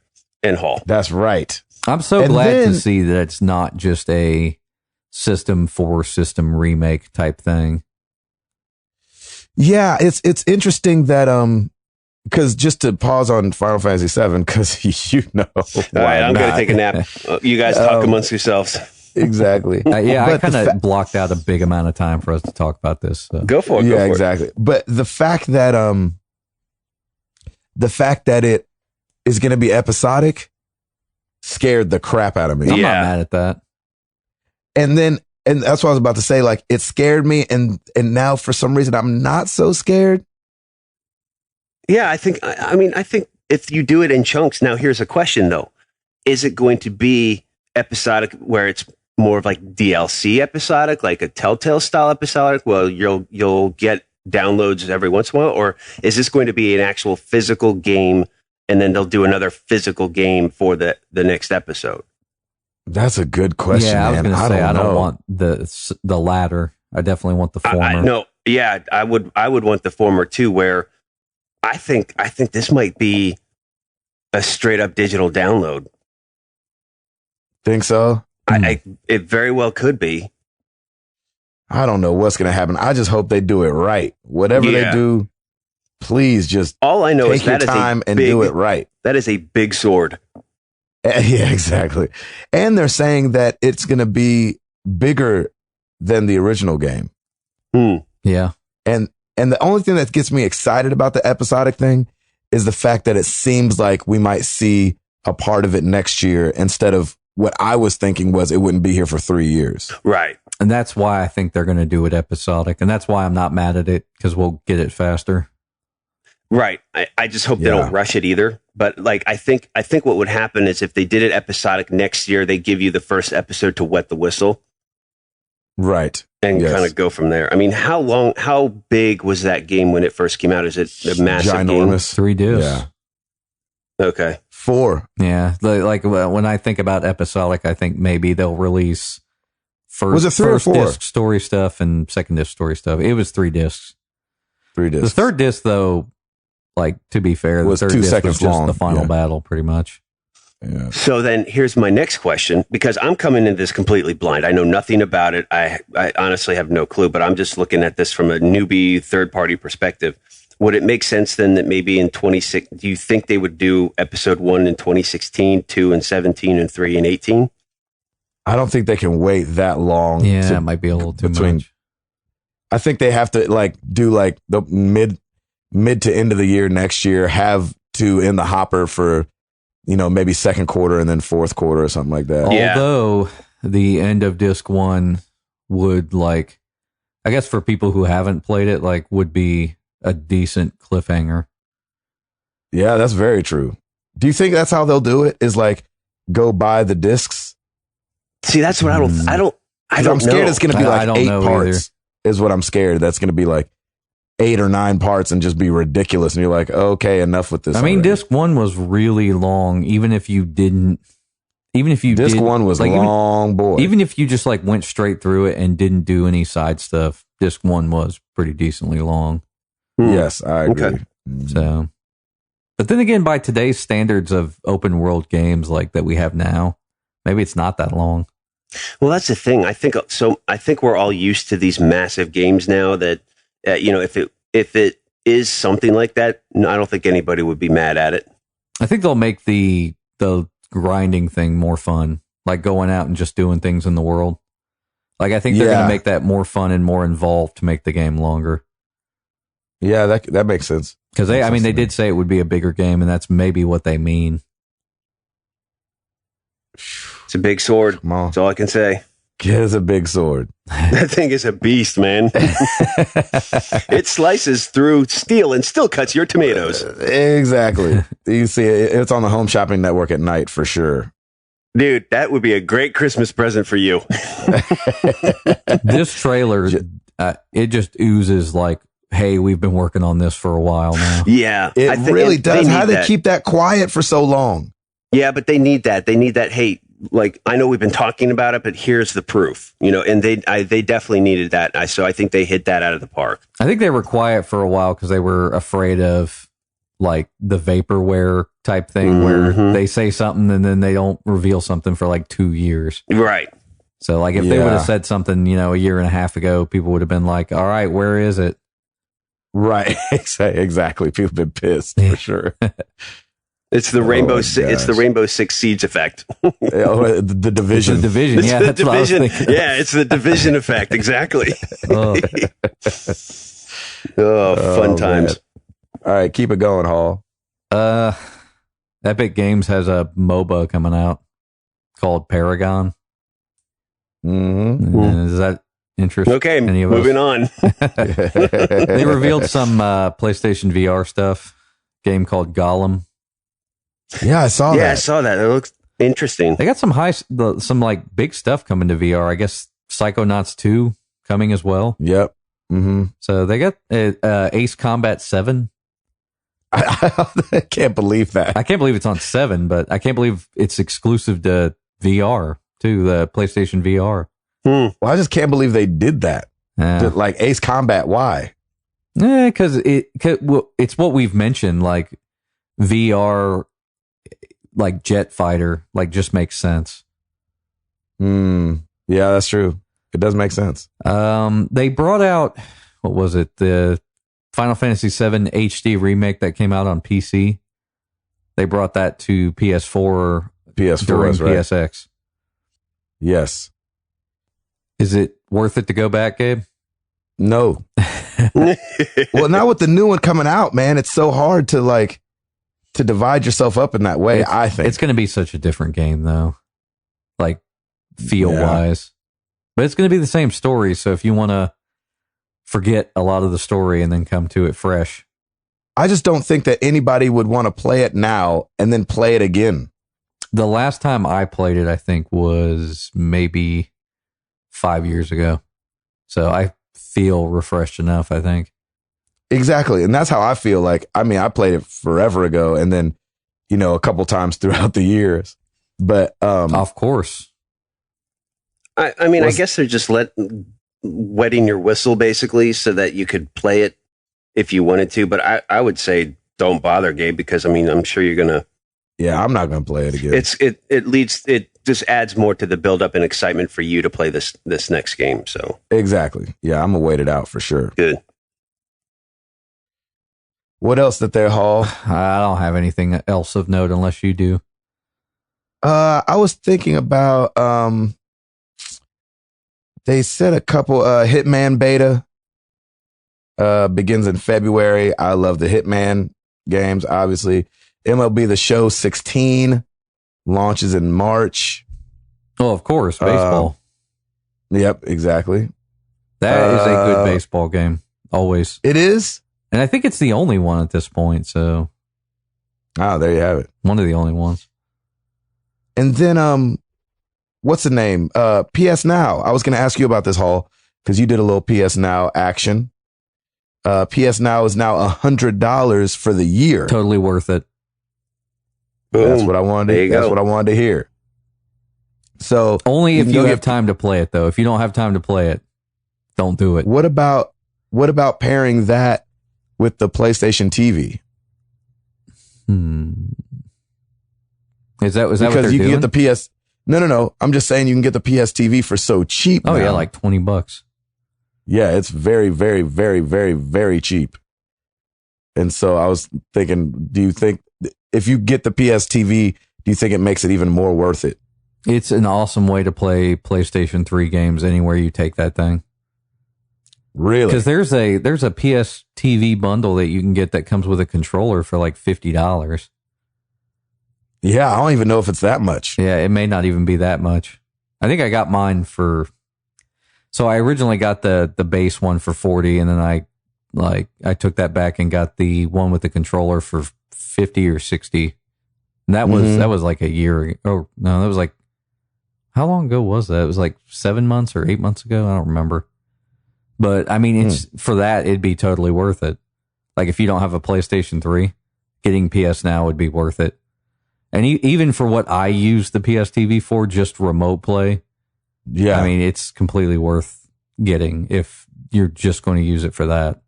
and Hall. That's right. I'm so glad to see that it's not just a system for system remake type thing. Yeah, it's interesting that because just to pause on Final Fantasy VII, because you know, all right, I'm going to take a nap. You guys talk amongst yourselves. Exactly. I kind of blocked out a big amount of time for us to talk about this. So. Go for it. Yeah, exactly. But the fact that it is going to be episodic scared the crap out of me. I'm not mad at that. And that's what I was about to say. Like, it scared me, and now for some reason I'm not so scared. Yeah, I think if you do it in chunks. Now, here's a question though: is it going to be episodic, where it's more of like DLC episodic, like a Telltale style episodic? Well, you'll get downloads every once in a while, or is this going to be an actual physical game, and then they'll do another physical game for the next episode? That's a good question. Yeah, I was going to say I don't want the latter. I definitely want the former. I would want the former too. Where I think this might be a straight up digital download. Think so? It very well could be. I don't know what's going to happen. I just hope they do it right. Whatever they do, please just all I know take is your that time and do it right. That is a big sword. Yeah, exactly. And they're saying that it's going to be bigger than the original game. Yeah. And the only thing that gets me excited about the episodic thing is the fact that it seems like we might see a part of it next year, instead of what I was thinking was it wouldn't be here for 3 years. Right. And that's why I think they're going to do it episodic. And that's why I'm not mad at it, because we'll get it faster. Right. I just hope they don't rush it either. But like, I think what would happen is if they did it episodic next year, they give you the first episode to wet the whistle. Right. And kind of go from there. I mean, how big was that game when it first came out? Is it a massive ginormous game? 3 discs. Yeah. Okay. 4. Yeah. Like when I think about episodic, I think maybe they'll release was it 3 or 4? Disc story stuff and second disc story stuff. It was 3 discs. 3 discs. The third disc, though, like, to be fair, was the third 2 disc seconds was just long. the final battle, pretty much. Yeah. So then here's my next question, because I'm coming into this completely blind. I know nothing about it. I honestly have no clue, but I'm just looking at this from a newbie third-party perspective. Would it make sense then that maybe in 26, do you think they would do episode 1 in 2016, 2 in 17, and 3 in 18? I don't think they can wait that long. Yeah, it might be a little too much. I think they have to do the mid to end of the year next year, have to in the hopper for, maybe second quarter and then fourth quarter or something like that. Yeah. Although the end of disc 1 would, I guess for people who haven't played it, would be a decent cliffhanger. Yeah, that's very true. Do you think that's how they'll do it? Is go buy the discs? See, that's what I don't I'm scared know. it's going to be 8 parts. either. Is what I'm scared. That's going to be 8 or 9 parts and just be ridiculous. And you're like, okay, enough with this. I mean, already. disc 1 was really long, even if you disc 1 was like, long, boy. Even if you just like went straight through it and didn't do any side stuff, disc 1 was pretty decently long. Yes, I agree. Okay. So, but then again, by today's standards of open world games like that we have now, maybe it's not that long. Well, that's the thing. I think we're all used to these massive games now that, if it is something like that, no, I don't think anybody would be mad at it. I think they'll make the grinding thing more fun, like going out and just doing things in the world. Like, I think they're going to make that more fun and more involved to make the game longer. Yeah, that makes sense. Because they did say it would be a bigger game, and that's maybe what they mean. It's a big sword. That's all I can say. It is a big sword. That thing is a beast, man. It slices through steel and still cuts your tomatoes. Exactly. You see it. It's on the Home Shopping Network at night for sure. Dude, that would be a great Christmas present for you. This trailer, it just oozes like, hey, we've been working on this for a while now. Yeah. It really does. How do they keep that quiet for so long? Yeah, but they need that. They need that, hey, like, I know we've been talking about it, but here's the proof, and they definitely needed that. So I think they hit that out of the park. I think they were quiet for a while because they were afraid of like the vaporware type thing where they say something and then they don't reveal something for like 2 years. Right. So like if they would have said something, a year and a half ago, people would have been like, all right, where is it? Right. Exactly. People have been pissed for sure. It's the Rainbow Six Siege effect. The Division. It's the Division. It's yeah, the that's Division. What I was thinking. Yeah, it's the Division effect. Exactly. Oh. Fun times. Man. All right, keep it going, Hall. Epic Games has a MOBA coming out called Paragon. Is that interesting? Okay, moving on. They revealed some PlayStation VR stuff. Game called Gollum. Yeah, I saw that. Yeah, I saw that. It looks interesting. They got some like big stuff coming to VR. I guess Psychonauts 2 coming as well. Yep. Mm-hmm. So they got Ace Combat 7. I can't believe that. I can't believe it's on 7, but I can't believe it's exclusive to VR, to the PlayStation VR. Well, I just can't believe they did that. Like Ace Combat, why? Because it's what we've mentioned, like VR, like jet fighter, like just makes sense. Yeah, that's true. It does make sense. They brought out, what was it? The Final Fantasy VII HD remake that came out on PC. They brought that to PS4 during right. PSX. Yes. Is it worth it to go back, Gabe? No. Well, now with the new one coming out, man, it's so hard to divide yourself up in that way. I think it's going to be such a different game, though, like feel wise. But it's going to be the same story. So if you want to forget a lot of the story and then come to it fresh, I just don't think that anybody would want to play it now and then play it again. The last time I played it, I think, was maybe 5 years ago. So I feel refreshed enough, I think. Exactly. And that's how I feel. Like, I mean, I played it forever ago and then, a couple times throughout the years. But of course. I mean, I guess they're just wetting your whistle basically so that you could play it if you wanted to. But I would say don't bother, Gabe, because I mean, I'm sure you're gonna. Yeah, I'm not gonna play it again. It just adds more to the build up and excitement for you to play this next game. So exactly. Yeah, I'm gonna wait it out for sure. Good. What else did there, Hall? I don't have anything else of note unless you do. I was thinking about they said a couple Hitman beta begins in February. I love the Hitman games, obviously. MLB The Show 16 launches in March. Oh, of course, baseball. Yep, exactly. That is a good baseball game. Always. It is? And I think it's the only one at this point, so. Oh, there you have it. One of the only ones. And then, what's the name? PS Now. I was going to ask you about this, Hall, because you did a little PS Now action. PS Now is now $100 for the year. Totally worth it. Boom. That's what I wanted. That's what I wanted to hear. So only if you have time to play it, though. If you don't have time to play it, don't do it. What about pairing that with the PlayStation TV? Is that what because they're you doing? can get the PS? No. I'm just saying you can get the PS TV for so cheap. Oh now. yeah, like $20. Yeah, it's very, very, very, very, very cheap. And so I was thinking, do you think if you get the PS TV, do you think it makes it even more worth it? It's an awesome way to play PlayStation 3 games anywhere you take that thing. Really? Because there's a PS TV bundle that you can get that comes with a controller for like $50. Yeah, I don't even know if it's that much. Yeah, it may not even be that much. I think I got mine for. So I originally got the base one for $40, and then I took that back and got the one with the controller for $50 or $60. And that was like a year. Oh no, that was like, how long ago was that? It was like 7 months or 8 months ago. I don't remember. But I mean, it's for that, it'd be totally worth it. Like if you don't have a PlayStation 3, getting PS Now would be worth it. And even for what I use the PS TV for, just remote play. Yeah. I mean, it's completely worth getting if you're just going to use it for that.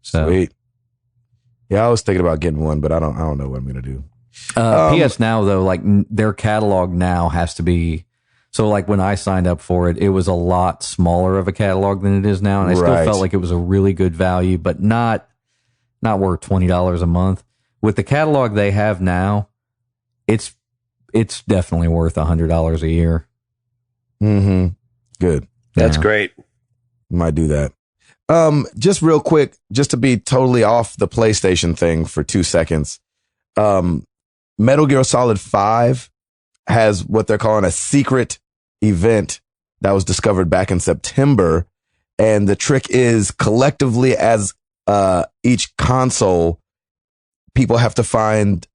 So, sweet. Yeah, I was thinking about getting one, but I don't know what I'm going to do. PS Now though, like their catalog now has to be, so like when I signed up for it, it was a lot smaller of a catalog than it is now. And I still felt like it was a really good value, but not worth $20 a month. With the catalog they have now, it's definitely worth $100 a year. Mm-hmm. Good. That's great. Might do that. Just real quick, just to be totally off the PlayStation thing for 2 seconds. Metal Gear Solid 5 has what they're calling a secret event that was discovered back in September. And the trick is collectively as each console, people have to find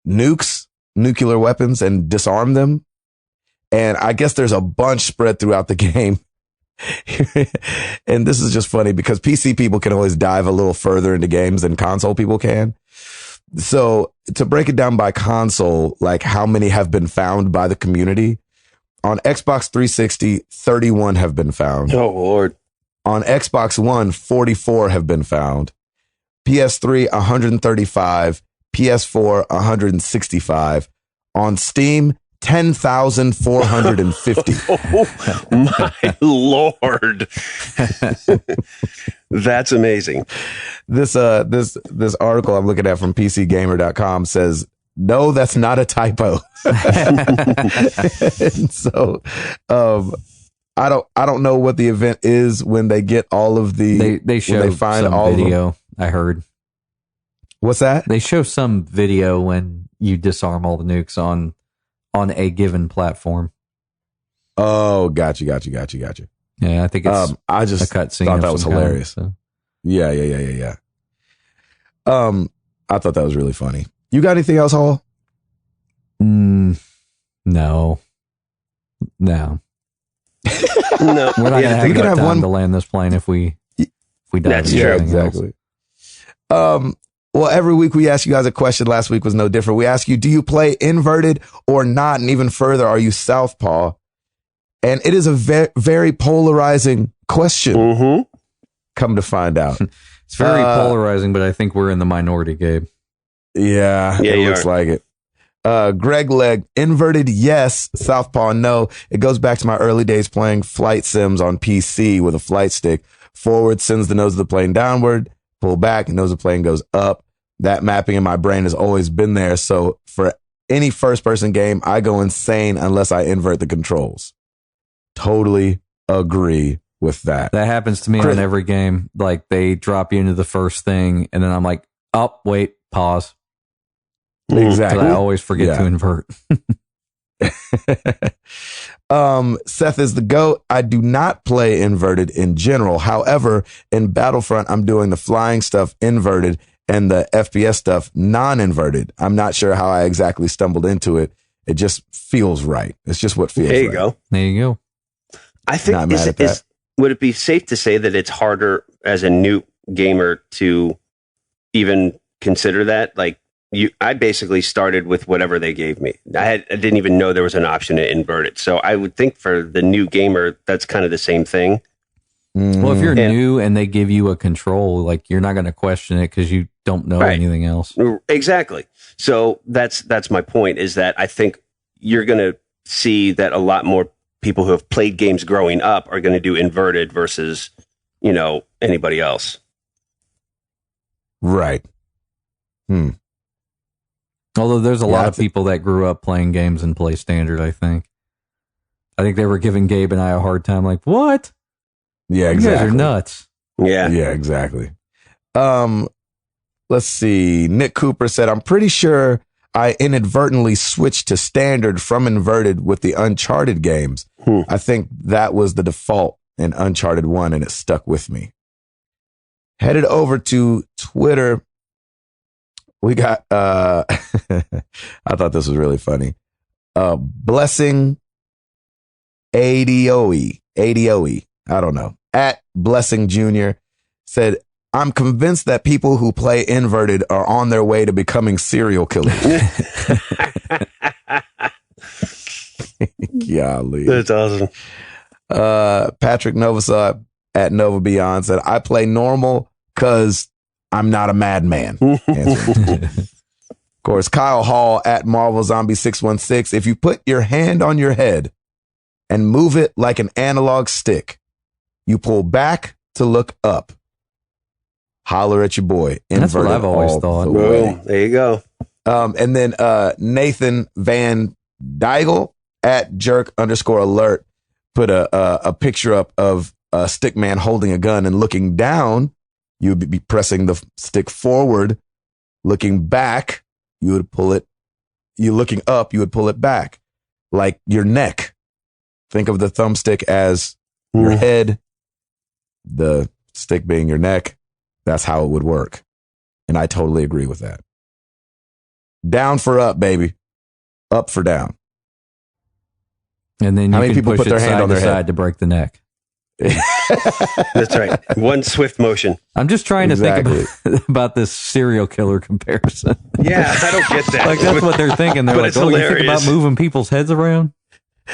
nuclear weapons, and disarm them. And I guess there's a bunch spread throughout the game. And this is just funny because PC people can always dive a little further into games than console people can. So to break it down by console, like how many have been found by the community? On Xbox 360, 31 have been found. Oh, Lord. On Xbox One, 44 have been found. PS3, 135. PS4, 165. On Steam, 10,450. Oh, my Lord. That's amazing. This article I'm looking at from PCGamer.com says, no, that's not a typo. And so, I don't know what the event is when they get all of the, they show when they find some all video. of I heard. What's that? They show some video when you disarm all the nukes on a given platform. Oh, got you. Yeah, I think it's I just a cutscene. thought that was hilarious. So. Yeah. I thought that was really funny. You got anything else, Hall? No. No. We're not going to have enough time to land this plane if we dive That's into true. anything Exactly. else. Well, every week we ask you guys a question. Last week was no different. We ask you, do you play inverted or not? And even further, are you southpaw? And it is a very polarizing question. Mm-hmm. Come to find out. It's very polarizing, but I think we're in the minority, Gabe. Yeah, it looks like it. Greg Leg, inverted, yes. Southpaw, no. It goes back to my early days playing flight sims on PC with a flight stick. Forward sends the nose of the plane downward. Pull back, nose of the plane goes up. That mapping in my brain has always been there. So for any first person game, I go insane unless I invert the controls. Totally agree with that. That happens to me on every game. Like they drop you into the first thing, and then I'm like, oh, wait, pause. Exactly. I always forget to invert. Seth is the GOAT. I do not play inverted in general. However, in Battlefront, I'm doing the flying stuff inverted and the FPS stuff non-inverted. I'm not sure how I exactly stumbled into it. It just feels right. It's just what feels right. There you go. There you go. I think not mad at that. would it be safe to say that it's harder as a new gamer to even consider that? Like, I basically started with whatever they gave me. I didn't even know there was an option to invert it. So I would think for the new gamer, that's kind of the same thing. Well, if you're new and they give you a control, like, you're not going to question it because you don't know anything else. Exactly. So that's my point, is that I think you're going to see that a lot more people who have played games growing up are going to do inverted versus, anybody else. Right. Although there's a lot of people that grew up playing games and play standard, I think. I think they were giving Gabe and I a hard time, like, what? Yeah, exactly. You guys are nuts. Yeah. Yeah, exactly. Let's see. Nick Cooper said, I'm pretty sure I inadvertently switched to standard from inverted with the Uncharted games. I think that was the default in Uncharted 1 and it stuck with me. Headed over to Twitter. We got, I thought this was really funny. Blessing ADOE. I don't know. At Blessing Jr. said, I'm convinced that people who play inverted are on their way to becoming serial killers. Golly. That's awesome. Patrick Novosad at Nova Beyond said, I play normal because I'm not a madman. Of course, Kyle Hall at Marvel Zombie 616. If you put your hand on your head and move it like an analog stick, you pull back to look up. Holler at your boy. That's what I've always thought. Boom. There you go. And then Nathan Van Dygel at jerk_alert put a picture up of a stickman holding a gun and looking down. You would be pressing the stick forward. Looking back, you would pull it. You looking up, you would pull it back. Like your neck. Think of the thumbstick as your head, the stick being your neck. That's how it would work. And I totally agree with that. Down for up, baby. Up for down. And then how you many can people push put their hand on their side head to break the neck. That's right. One swift motion. I'm just trying to think about this serial killer comparison. Yeah, I don't get that. Like, that's what they're thinking. They're like, oh, you think about moving people's heads around?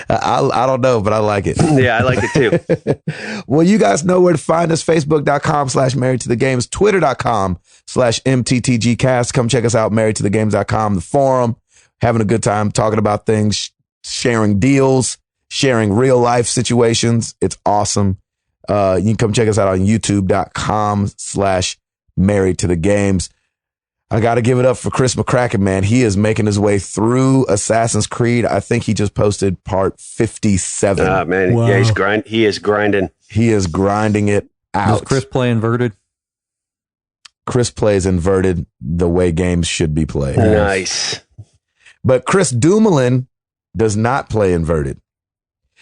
I don't know, but I like it. Yeah, I like it too. Well, you guys know where to find us. Facebook.com/married to the games, Twitter.com/MTTGcast. Come check us out, marriedtothegames.com, the forum, having a good time talking about things, sharing deals, sharing real life situations. It's awesome. You can come check us out on youtube.com/married to the games. I got to give it up for Chris McCracken, man. He is making his way through Assassin's Creed. I think he just posted part 57. Ah, man. Wow. Yeah, he is grinding. He is grinding it out. Does Chris play inverted? Chris plays inverted the way games should be played. Nice. But Chris Dumoulin does not play inverted.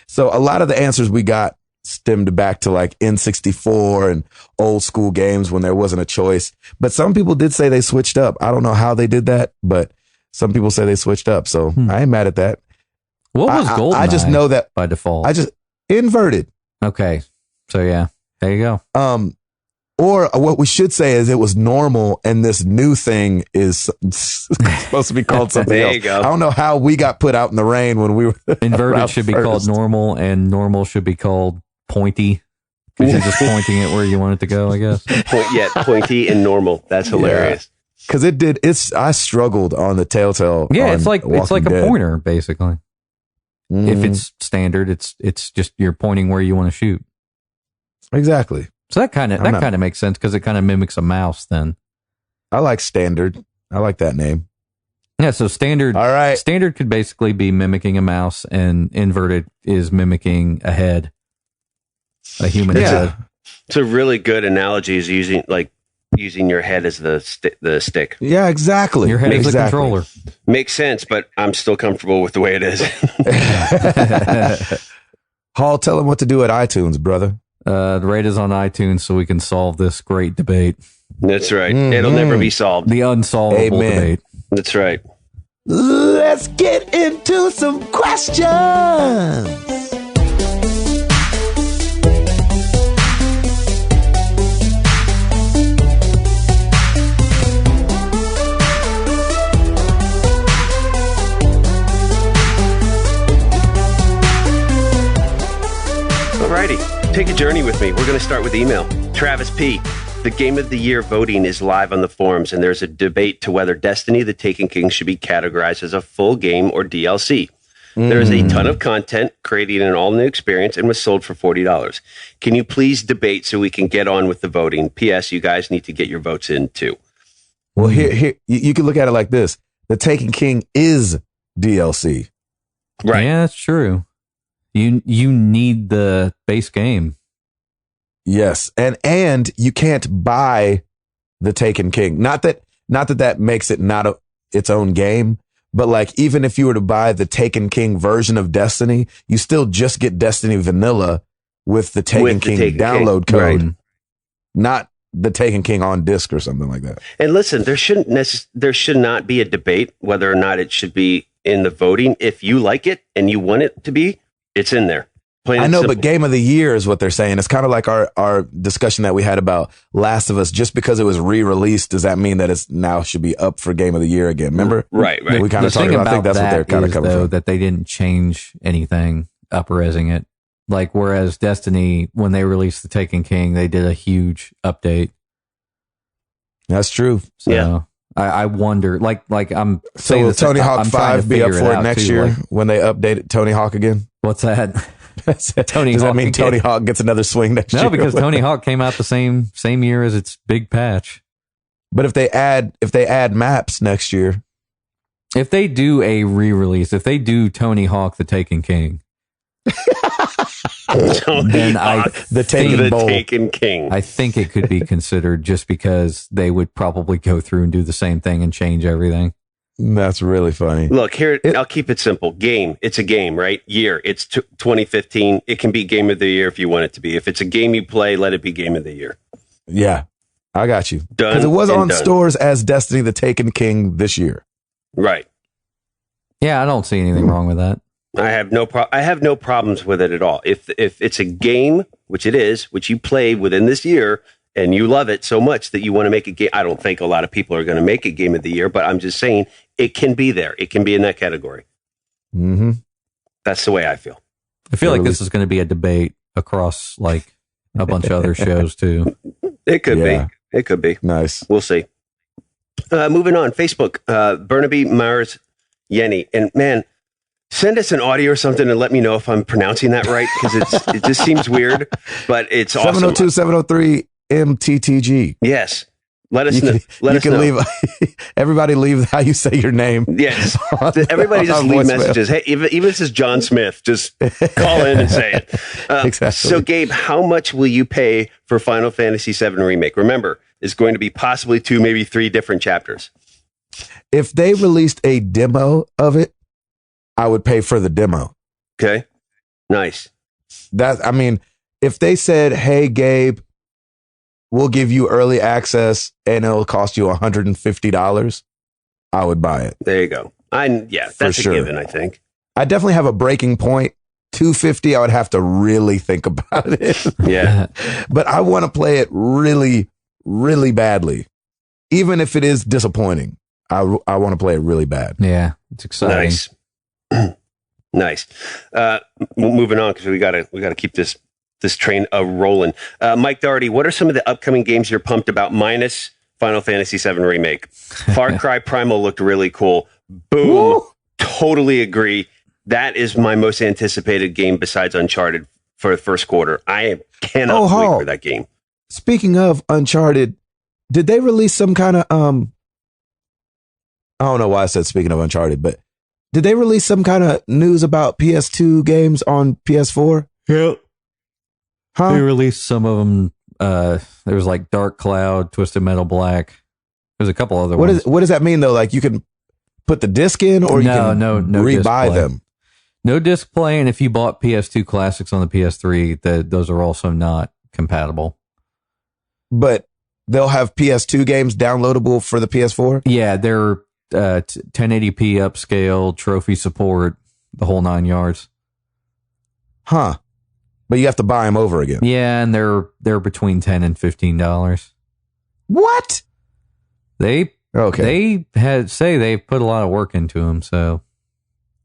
So a lot of the answers we got stemmed back to like N64 and old school games when there wasn't a choice. But some people did say they switched up. I don't know how they did that, but some people say they switched up. So I ain't mad at that. What was GoldenEye? I just know that by default. I just inverted. Okay. So yeah, there you go. Or what we should say is it was normal and this new thing is supposed to be called something there else. You go. I don't know how we got put out in the rain when we were inverted should be called normal and normal should be called pointy because you're just pointing it where you want it to go, I guess. Pointy and normal. That's hilarious. Because I struggled on the Telltale. Yeah, it's like a Dead. pointer basically. Mm-hmm. If it's standard, it's just you're pointing where you want to shoot. Exactly. So that kind of makes sense because it kind of mimics a mouse. Then I like standard. I like that name. Yeah. So standard. All right. Standard could basically be mimicking a mouse, and inverted is mimicking a head, a human head. It's a really good analogy. Is using your head as the stick. Yeah, exactly. Your head is the controller. Makes sense, but I'm still comfortable with the way it is. Hall, tell them what to do at iTunes, brother. Rate is on iTunes so we can solve this great debate. That's right. Mm-hmm. It'll never be solved. The unsolvable debate. That's right. Let's get into some questions. Alrighty, take a journey with me. We're going to start with email. Travis P. The Game of the Year voting is live on the forums, and there's a debate to whether Destiny: The Taken King should be categorized as a full game or DLC. There is a ton of content, creating an all-new experience, and was sold for $40. Can you please debate so we can get on with the voting? P.S. You guys need to get your votes in, too. Well, here you can look at it like this. The Taken King is DLC. Right. Yeah, that's true. You need the base game. Yes. And you can't buy the Taken King. Not that makes it not its own game, but like even if you were to buy the Taken King version of Destiny, you still just get Destiny Vanilla with the Taken King download code, Right. not the Taken King on disc or something like that. And listen, there should not be a debate whether or not it should be in the voting. If you like it and you want it to be, it's in there. Plain I and know, simple. but Game of the Year is what they're saying. It's kind of like our discussion that we had about Last of Us. Just because it was re-released, does that mean that it's now should be up for Game of the Year again? Remember? Right. We kind of The talked thing about. I think that's what they're kind of is, coming though, from. that they didn't change anything, up-resing it. Like, whereas Destiny, when they released the Taken King, they did a huge update. That's true. So Yeah. I wonder, like I'm So saying will this, Tony Hawk I'm trying to 5 be up figure it for it out, next too, year like, when they update it, Tony Hawk again? what's that? Tony Does that Hawk mean again. Tony Hawk gets another swing next year? No, because Tony Hawk came out the same year as its big patch. But if they add maps next year, If they do a re-release, if they do Tony Hawk: The Taken King, then the Taken the Bowl. Taken King. I think it could be considered, just because they would probably go through and do the same thing and change everything. That's really funny. Look, here, I'll keep it simple. Game. It's a game, right? Year. It's 2015. It can be Game of the Year if you want it to be. If it's a game you play, let it be Game of the Year. Yeah, I got you. Done Because it was and on done. stores as Destiny: The Taken King this year. Right. Yeah, I don't see anything wrong with that. I have no problems with it at all. If it's a game, which it is, which you play within this year, and you love it so much that you want to make a game. I don't think a lot of people are going to make it Game of the Year, but I'm just saying it can be there. It can be in that category. Mm-hmm. That's the way I feel. I feel like this is going to be a debate across like a bunch of other shows too. It could Yeah. be. It could be. Nice. We'll see. Moving on. Facebook. Burnaby Mars Yenny. And man, send us an audio or something and let me know if I'm pronouncing that right, because it just seems weird, but it's awesome. 702 703 MTTG. Yes. Let us You know. can, Let you us can know. leave. Everybody leave how you say your name. Yes. on- Everybody just on leave voicemail. messages. Hey, even if this is John Smith, just call in and say it. Exactly. So, Gabe, how much will you pay for Final Fantasy VII Remake? Remember, it's going to be possibly 2, maybe 3 different chapters. If they released a demo of it, I would pay for the demo. Okay. Nice. I mean, if they said, "Hey, Gabe, we'll give you early access and it'll cost you $150," I would buy it. There you go. That's sure. a given, I think. I definitely have a breaking point. $250, I would have to really think about it. Yeah. But I want to play it really, really badly. Even if it is disappointing, I want to play it really bad. Yeah, it's exciting. Nice. Nice. Moving on, because we gotta keep this train rolling. Mike Doherty, what are some of the upcoming games you're pumped about, minus Final Fantasy VII Remake? Far Cry Primal looked really cool. Boom. Woo! Totally agree. That is my most anticipated game besides Uncharted for the first quarter. I cannot wait for that game. Speaking of Uncharted, did they release some kind of I don't know why I said speaking of Uncharted, but did they release some kind of news about PS2 games on PS4? Yeah. Huh? They released some of them. There was like Dark Cloud, Twisted Metal Black. There's a couple other ones. What does that mean though? Like you can put the disc in, or you can no disc rebuy play. them? No disc play, and if you bought PS2 classics on the PS3, those are also not compatible. But they'll have PS2 games downloadable for the PS4. Yeah, they're 1080p upscale, trophy support, the whole 9 yards. Huh? But you have to buy them over again. Yeah, and they're between $10 and $15. What? They Okay. they had say they put a lot of work into them, so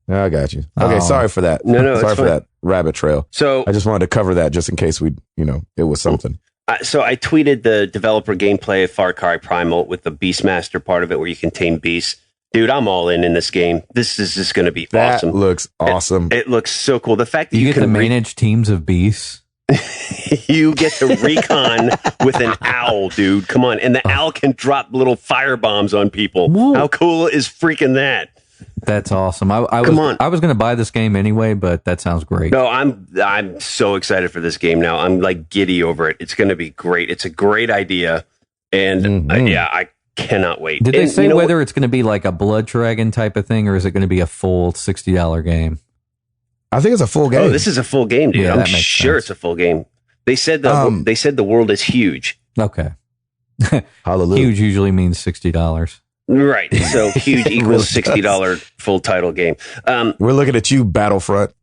I got you. Okay, sorry for that. No, sorry for that rabbit trail. So I just wanted to cover that just in case it was something. So I tweeted the developer gameplay of Far Cry Primal with the Beastmaster part of it where you can tame beasts. Dude, I'm all in this game. This is just going to be awesome. That looks awesome. It looks so cool. The fact that you you get can to manage teams of beasts. You get to recon with an owl, dude. Come on. And the owl can drop little fire bombs on people. Whoa. How cool is freaking that? That's awesome. I was going to buy this game anyway, but that sounds great. No, I'm so excited for this game now. I'm like giddy over it. It's going to be great. It's a great idea. And I cannot wait. Did they say whether it's going to be like a Blood Dragon type of thing or is it going to be a full $60 game? I think it's a full game. Oh, this is a full game, dude. Yeah, I'm sure it's a full game. They said the world is huge. Okay. Hallelujah. Huge usually means $60. Right. So huge equals $60 full title game. We're looking at you, Battlefront.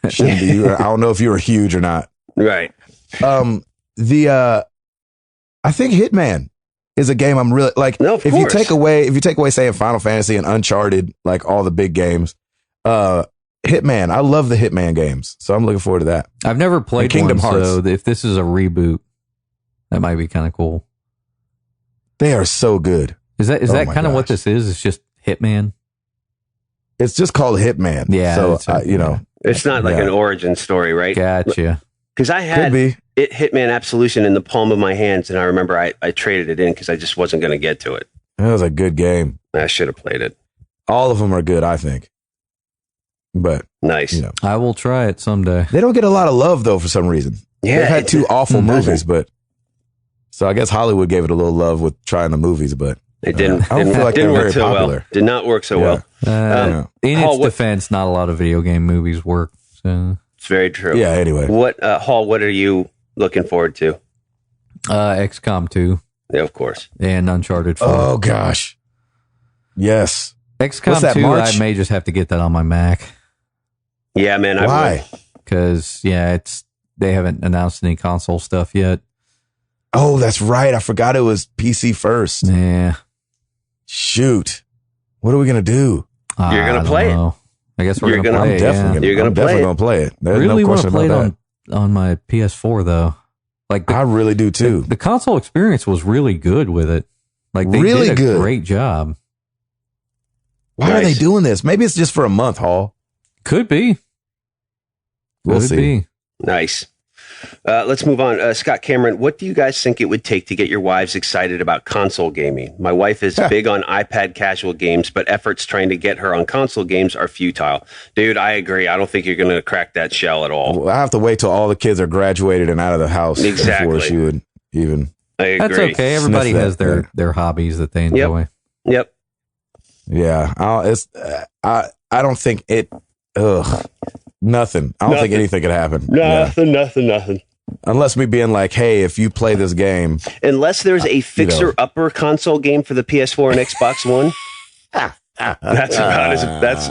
Shouldn't be you. I don't know if you were huge or not. Right. I think Hitman is a game I'm really like. No, of if course. you take away saying Final Fantasy and Uncharted, like all the big games, Hitman. I love the Hitman games, so I'm looking forward to that. I've never played Kingdom Hearts. so if this is a reboot, that might be kind of cool. They are so good. Is that my kind of what gosh. this is? It's just Hitman. It's just called Hitman. Yeah, So it's a- It's not like an origin story, right? Gotcha. Because I could had be. Hitman Absolution in the palm of my hands, and I remember I traded it in because I just wasn't going to get to it. It was a good game. I should have played it. All of them are good, I think. But Nice. I will try it someday. they don't get a lot of love though for some reason. Yeah, They've had two awful doesn't. movies, but so I guess Hollywood gave it a little love with trying the movies, but It didn't. I don't feel like didn't they're work very so popular. well. Did not work so well. In Paul, its what- defense, not a lot of video game movies work. So. It's very true. Yeah. Anyway, What Hall? What are you looking forward to? XCOM 2 Yeah, of course. and Uncharted 4. oh gosh, yes. What's XCOM that, 2, March? I may just have to get that on my Mac Yeah, man. I Why? would. because they haven't announced any console stuff yet. Oh, that's right. I forgot it was PC first. Yeah, Shoot, what are we gonna do? You're gonna I don't play it. know. I guess we're You're gonna gonna- play I'm it. definitely, You're gonna I'm play definitely it. gonna play it. I There's really no want to question play about it that. on my PS4 though. Like I really do too. the console experience was really good with it. Like they Really did a good. great job. Why are they Nice. doing this? Maybe it's just for a month, Hall. Could be. We'll Could see. be. Nice. Let's move on. Scott Cameron, what do you guys think it would take to get your wives excited about console gaming? My wife is big on iPad casual games, but efforts trying to get her on console games are futile. Dude, I agree. I don't think you're going to crack that shell at all. I have to wait till all the kids are graduated and out of the house Exactly. before she would even. I agree. That's okay. Everybody Sniff that, has their hobbies that they enjoy. Yep. Yeah, I don't think it. Ugh, nothing. I don't think Nothing. anything could happen. Yeah. Nothing. Unless me being like, hey, if you play this game, Unless there's a fixer-upper console game for the PS4 and Xbox One. That's about as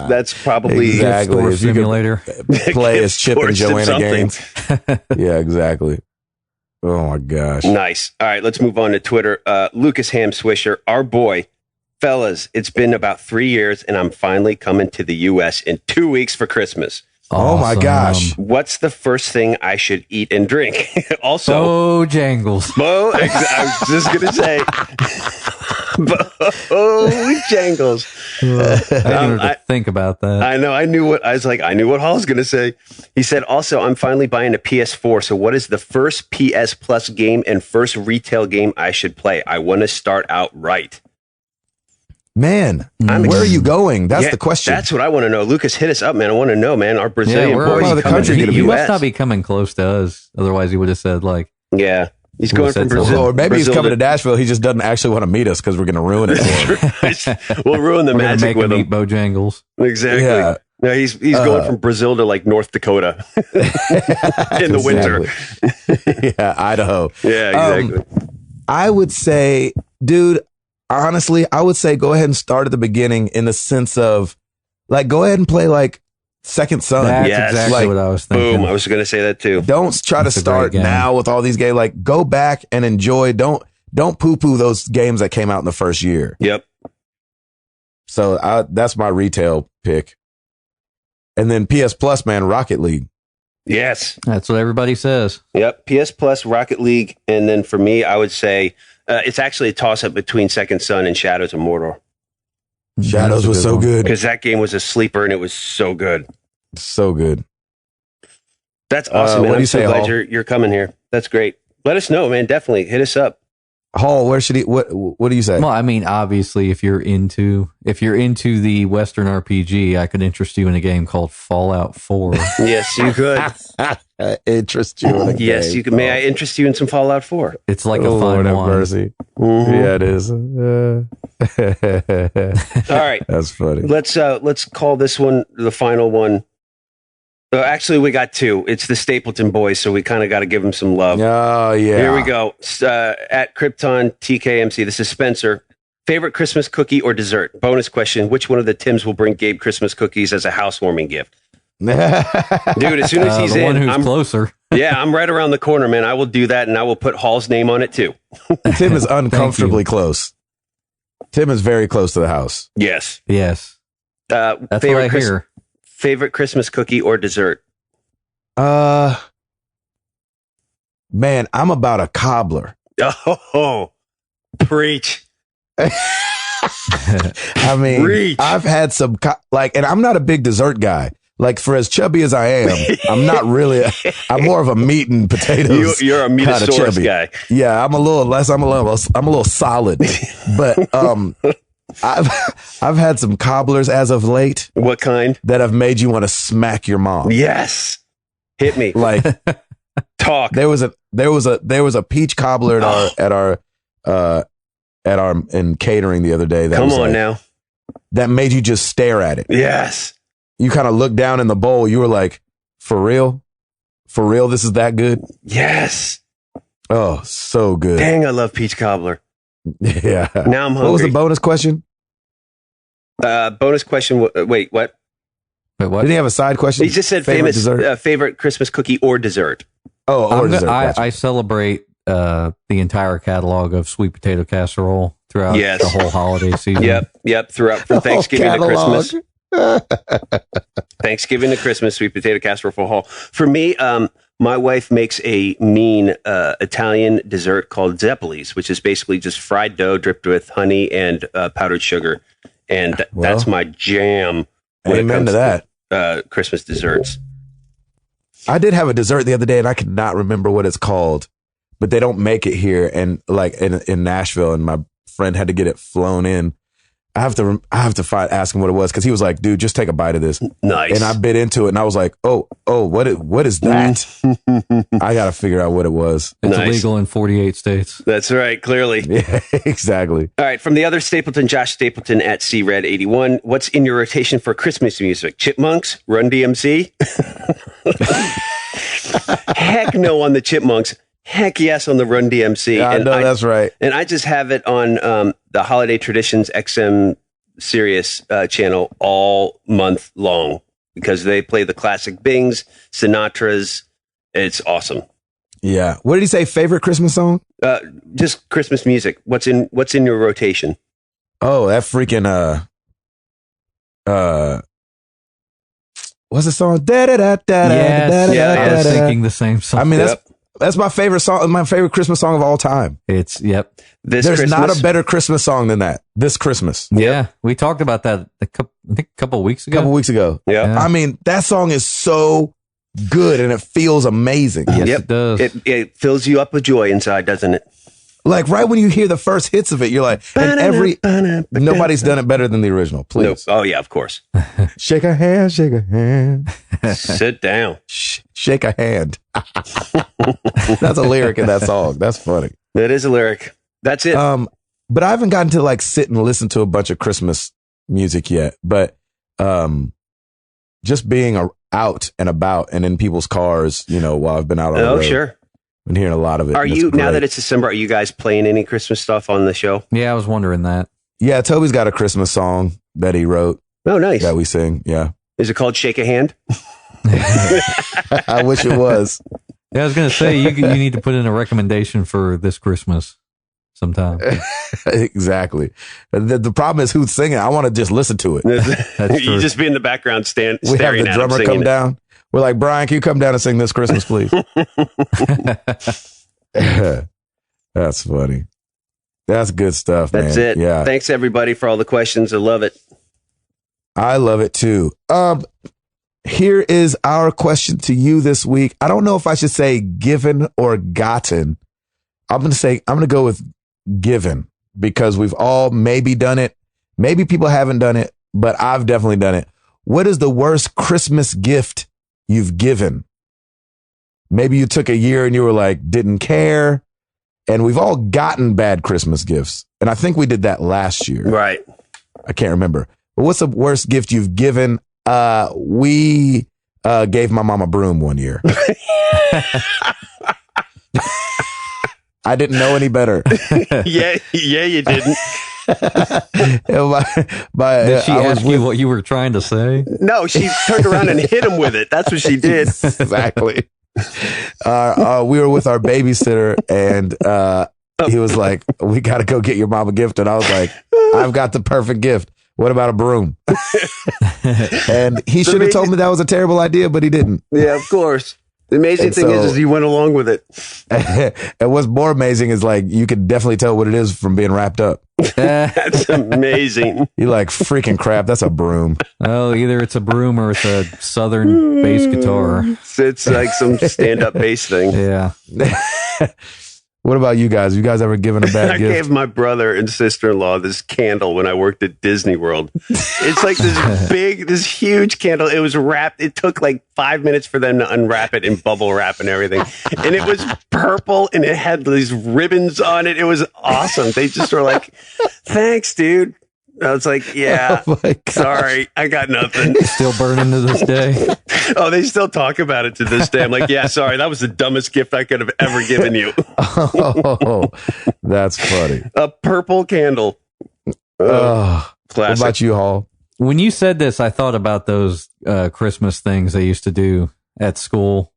that's probably Exactly. Store If you could- simulator. play as Chip and Forced in Joanna something. games. Yeah, exactly. Oh my gosh. Nice. All right, let's move on to Twitter. Lucas Ham Swisher, our boy. Fellas, it's been about 3 years, and I'm finally coming to the U.S. in 2 weeks for Christmas. Oh my gosh. What's the first thing I should eat and drink? Also, Bojangles. I was just going to say, Bojangles. I didn't I- think about that. I know. I knew what Hall's going to say. He said, also, I'm finally buying a PS4. So what is the first PS Plus game and first retail game I should play? I want to start out right. Man, I'm where are you going? That's Yeah, the question. That's what I want to know. Lucas, hit us up, man. I want to know, man. Our Brazilian we're boys out of the coming country to gonna the be he must US. not be coming close to us. Otherwise, he would have said like, Yeah. He's Who going said from so? Brazil. or maybe he's Brazil coming to Nashville. He just doesn't actually want to meet us because we're going to ruin it for him. We'll ruin the "We're gonna magic make with him him. eat Bojangles." Exactly. Yeah. No, he's going from Brazil to like North Dakota in the winter. Exactly. Yeah, Idaho. Yeah, exactly. I would say, dude, honestly, I would say go ahead and start at the beginning in the sense of like, go ahead and play like Second Son. That's Yes. exactly Like, what I was thinking. Boom. I was going to say that too. Don't try to That's a start great game. now with all these games. Like, go back and enjoy. Don't poo-poo those games that came out in the first year. Yep. So that's my retail pick. And then PS Plus, man, Rocket League. Yes. That's what everybody says. Yep. PS Plus, Rocket League. And then for me, I would say it's actually a toss-up between Second Son and Shadows of Mordor. Shadows was so good. Because that game was a sleeper and it was so good. So good. That's awesome, man. What do I'm you so say, glad Hall? you're coming here. That's great. Let us know, man. Definitely hit us up. Hall, where should he? What do you say? Well, I mean, obviously, if you're into the Western RPG, I could interest you in a game called Fallout 4. Yes, you could. Interest you in a Yes, game. you could. May I interest you in some Fallout 4? It's like Oh, a Lord fun have one. mercy. Mhm. Yeah, it is. All right. That's funny. Let's call this one the final one. Actually, we got two. It's the Stapleton Boys, so we kind of got to give them some love. Oh, yeah. Here we go. At Krypton TKMC, this is Spencer. Favorite Christmas cookie or dessert? Bonus question. Which one of the Tims will bring Gabe Christmas cookies as a housewarming gift? Dude, as soon as he's the one in, who's closer. yeah, I'm right around the corner, man. I will do that, and I will put Hall's name on it, too. Tim is uncomfortably close. Tim is very close to the house. Yes. Yes, that's what I hear. Favorite Christmas cookie or dessert? Man, I'm about a cobbler. Oh, preach. I mean, Reach. I've had some, and I'm not a big dessert guy. Like, for as chubby as I am, I'm not really, I'm more of a meat and potatoes. You're a kinda Metasaurus chubby. guy. Yeah, I'm a little solid. But, I've had some cobblers as of late What kind? that have made you want to smack your mom. Yes. Hit me. Like, Talk. there was a peach cobbler at our in catering the other day. That Come was on like, now. that made you just stare at it. Yes. You kind of looked down in the bowl. You were like, for real? For real? This is that good? Yes. Oh, so good. Dang, I love peach cobbler. Yeah. Now I'm hungry. What was the bonus question? Bonus question. Wait, what? Wait, what? Did he have a side question? He just said Favorite famous dessert? Favorite Christmas cookie or dessert. Or dessert. Gotcha. I celebrate the entire catalog of sweet potato casserole throughout Yes. the whole holiday season. Yep. Throughout from Thanksgiving to catalog. Christmas. Thanksgiving to Christmas, sweet potato casserole for Hall. For me, my wife makes a mean Italian dessert called Zeppelis, which is basically just fried dough dripped with honey and powdered sugar, and that's my jam. When it Amen comes to that. Christmas desserts. I did have a dessert the other day, and I could not remember what it's called, but they don't make it here, and like in Nashville, and my friend had to get it flown in. I have to ask him what it was, because he was like, "Dude, just take a bite of this." Nice. And I bit into it, and I was like, "Oh, what is that?" I got to figure out what it was. It's Nice. illegal in 48 states. That's right. Clearly. Yeah, exactly. All right, from the other Stapleton, Josh Stapleton at CRed81. What's in your rotation for Christmas music? Chipmunks? Run DMC? Heck no on the Chipmunks. Heck yes on the Run DMC. Yeah, I know that's right. And I just have it on the Holiday Traditions XM Sirius channel all month long because they play the classic Bings, Sinatra's. It's awesome. Yeah. What did he say? Favorite Christmas song? Just Christmas music. What's in your rotation? Oh, that freaking what's the song? Yes, I was thinking the same song. I mean, that's my favorite song. My favorite Christmas song of all time. There's This There's Christmas? not a better Christmas song than that. This Christmas. Yeah, we talked about that I think a couple weeks A ago. couple weeks ago. Yeah. I mean, that song is so good and it feels amazing. Yes, Yep. it does. It fills you up with joy inside, doesn't it? Like right when you hear the first hits of it, you're like, and nobody's done it better than the original. Please. Nope. Oh yeah, of course. Shake a hand, shake a hand. Sit down. Shake a hand. That's a lyric in that song. That's funny. That is a lyric. That's it. But I haven't gotten to like sit and listen to a bunch of Christmas music yet. But just being out and about and in people's cars, while I've been out on the road. Sure. Been hearing a lot of it. Are and you it's now great. that it's December? Are you guys playing any Christmas stuff on the show? Yeah, I was wondering that. Yeah, Toby's got a Christmas song that he wrote Oh, nice. that we sing. Yeah. Is it called "Shake a Hand"? I wish it was. Yeah, I was going to say, you need to put in a recommendation for this Christmas. sometime. Exactly. The problem is who's singing. I want to just listen to it. You just be in the background We have staring the at drummer him come singing down. We're like, Brian, can you come down and sing this Christmas, please? That's funny. That's good stuff, man. That's it. Yeah. Thanks everybody for all the questions. I love it. I love it too. Here is our question to you this week. I don't know if I should say given or gotten. I'm going to go with given because we've all maybe done it. Maybe people haven't done it, but I've definitely done it. What is the worst Christmas gift you've given? Maybe you took a year and you were like, didn't care. And we've all gotten bad Christmas gifts. And I think we did that last year. Right. I can't remember. But what's the worst gift you've given? We gave my mom a broom one year. I didn't know any better. yeah, you didn't. Did she ask you what you were trying to say? No, she turned around and hit him with it. That's what she did. Exactly. We were with our babysitter and he was like, we got to go get your mom a gift. And I was like, I've got the perfect gift. What about a broom? And he should have told me that was a terrible idea, but he didn't. Yeah, of course. The amazing thing is he went along with it. And what's more amazing is like, you could definitely tell what it is from being wrapped up. That's amazing. You're like, freaking crap, that's a broom. Oh, either it's a broom or it's a southern bass guitar. It's like some stand-up bass thing. Yeah. What about you guys? You guys ever given a bad gift? I gave my brother and sister-in-law this candle when I worked at Disney World. It's like this huge candle. It was wrapped. It took like 5 minutes for them to unwrap it and bubble wrap and everything. And it was purple and it had these ribbons on it. It was awesome. They just were like, thanks, dude. I was like, yeah, sorry, I got nothing. Still burning to this day. Oh, they still talk about it to this day. I'm like, yeah, sorry, that was the dumbest gift I could have ever given you. Oh, that's funny. A purple candle. What Classic. about you, Hall? When you said this, I thought about those Christmas things they used to do at school.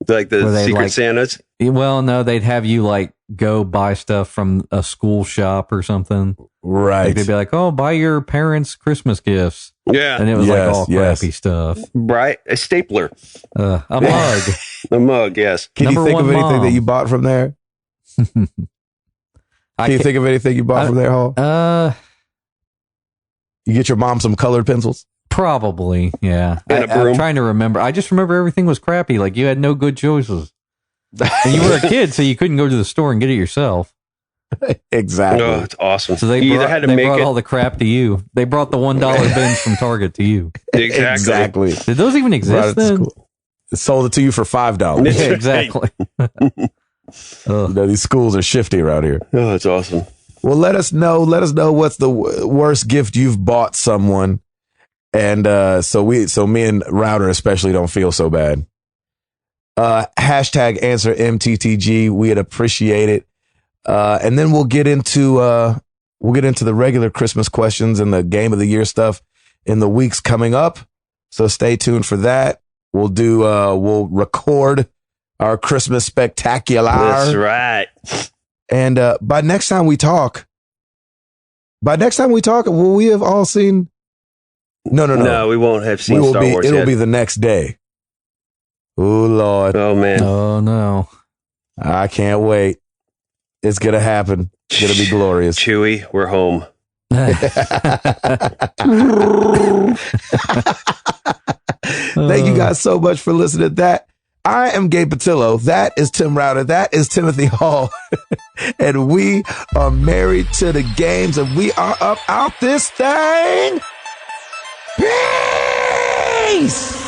Like the Secret Santas? Well, no, they'd have you like go buy stuff from a school shop or something. Right. Like, they'd be like, oh, buy your parents Christmas gifts. Yeah. And it was like all crappy stuff. Right. A stapler. A mug. A mug, yes. Can you think of anything that you bought from there? Can you think of anything you bought from there, Hall? You get your mom some colored pencils? Probably, yeah. And a broom. I'm trying to remember. I just remember everything was crappy. Like, you had no good choices. And you were a kid, so you couldn't go to the store and get it yourself. Exactly. Oh, it's awesome. So they brought all the crap to you. They brought the $1 bins from Target to you. Exactly. Did those even exist then? It sold it to you for $5. Yeah, exactly. These schools are shifty around here. Oh, it's awesome. Well, let us know. Let us know what's the worst gift you've bought someone. And so me and Router especially don't feel so bad. Hashtag answer MTTG. We'd appreciate it. And then we'll get into the regular Christmas questions and the game of the year stuff in the weeks coming up. So stay tuned for that. We'll record our Christmas spectacular. That's right. And by next time we talk, will we have all seen? No, we won't have seen Star Wars yet. It'll be the next day. Oh, Lord. Oh, man. Oh, no. I can't wait. It's going to happen. It's going to be glorious. Chewie, we're home. Thank you guys so much for listening to that. I am Gabe Patillo. That is Tim Router. That is Timothy Hall. And we are married to the games, and we are up out this thing. Peace!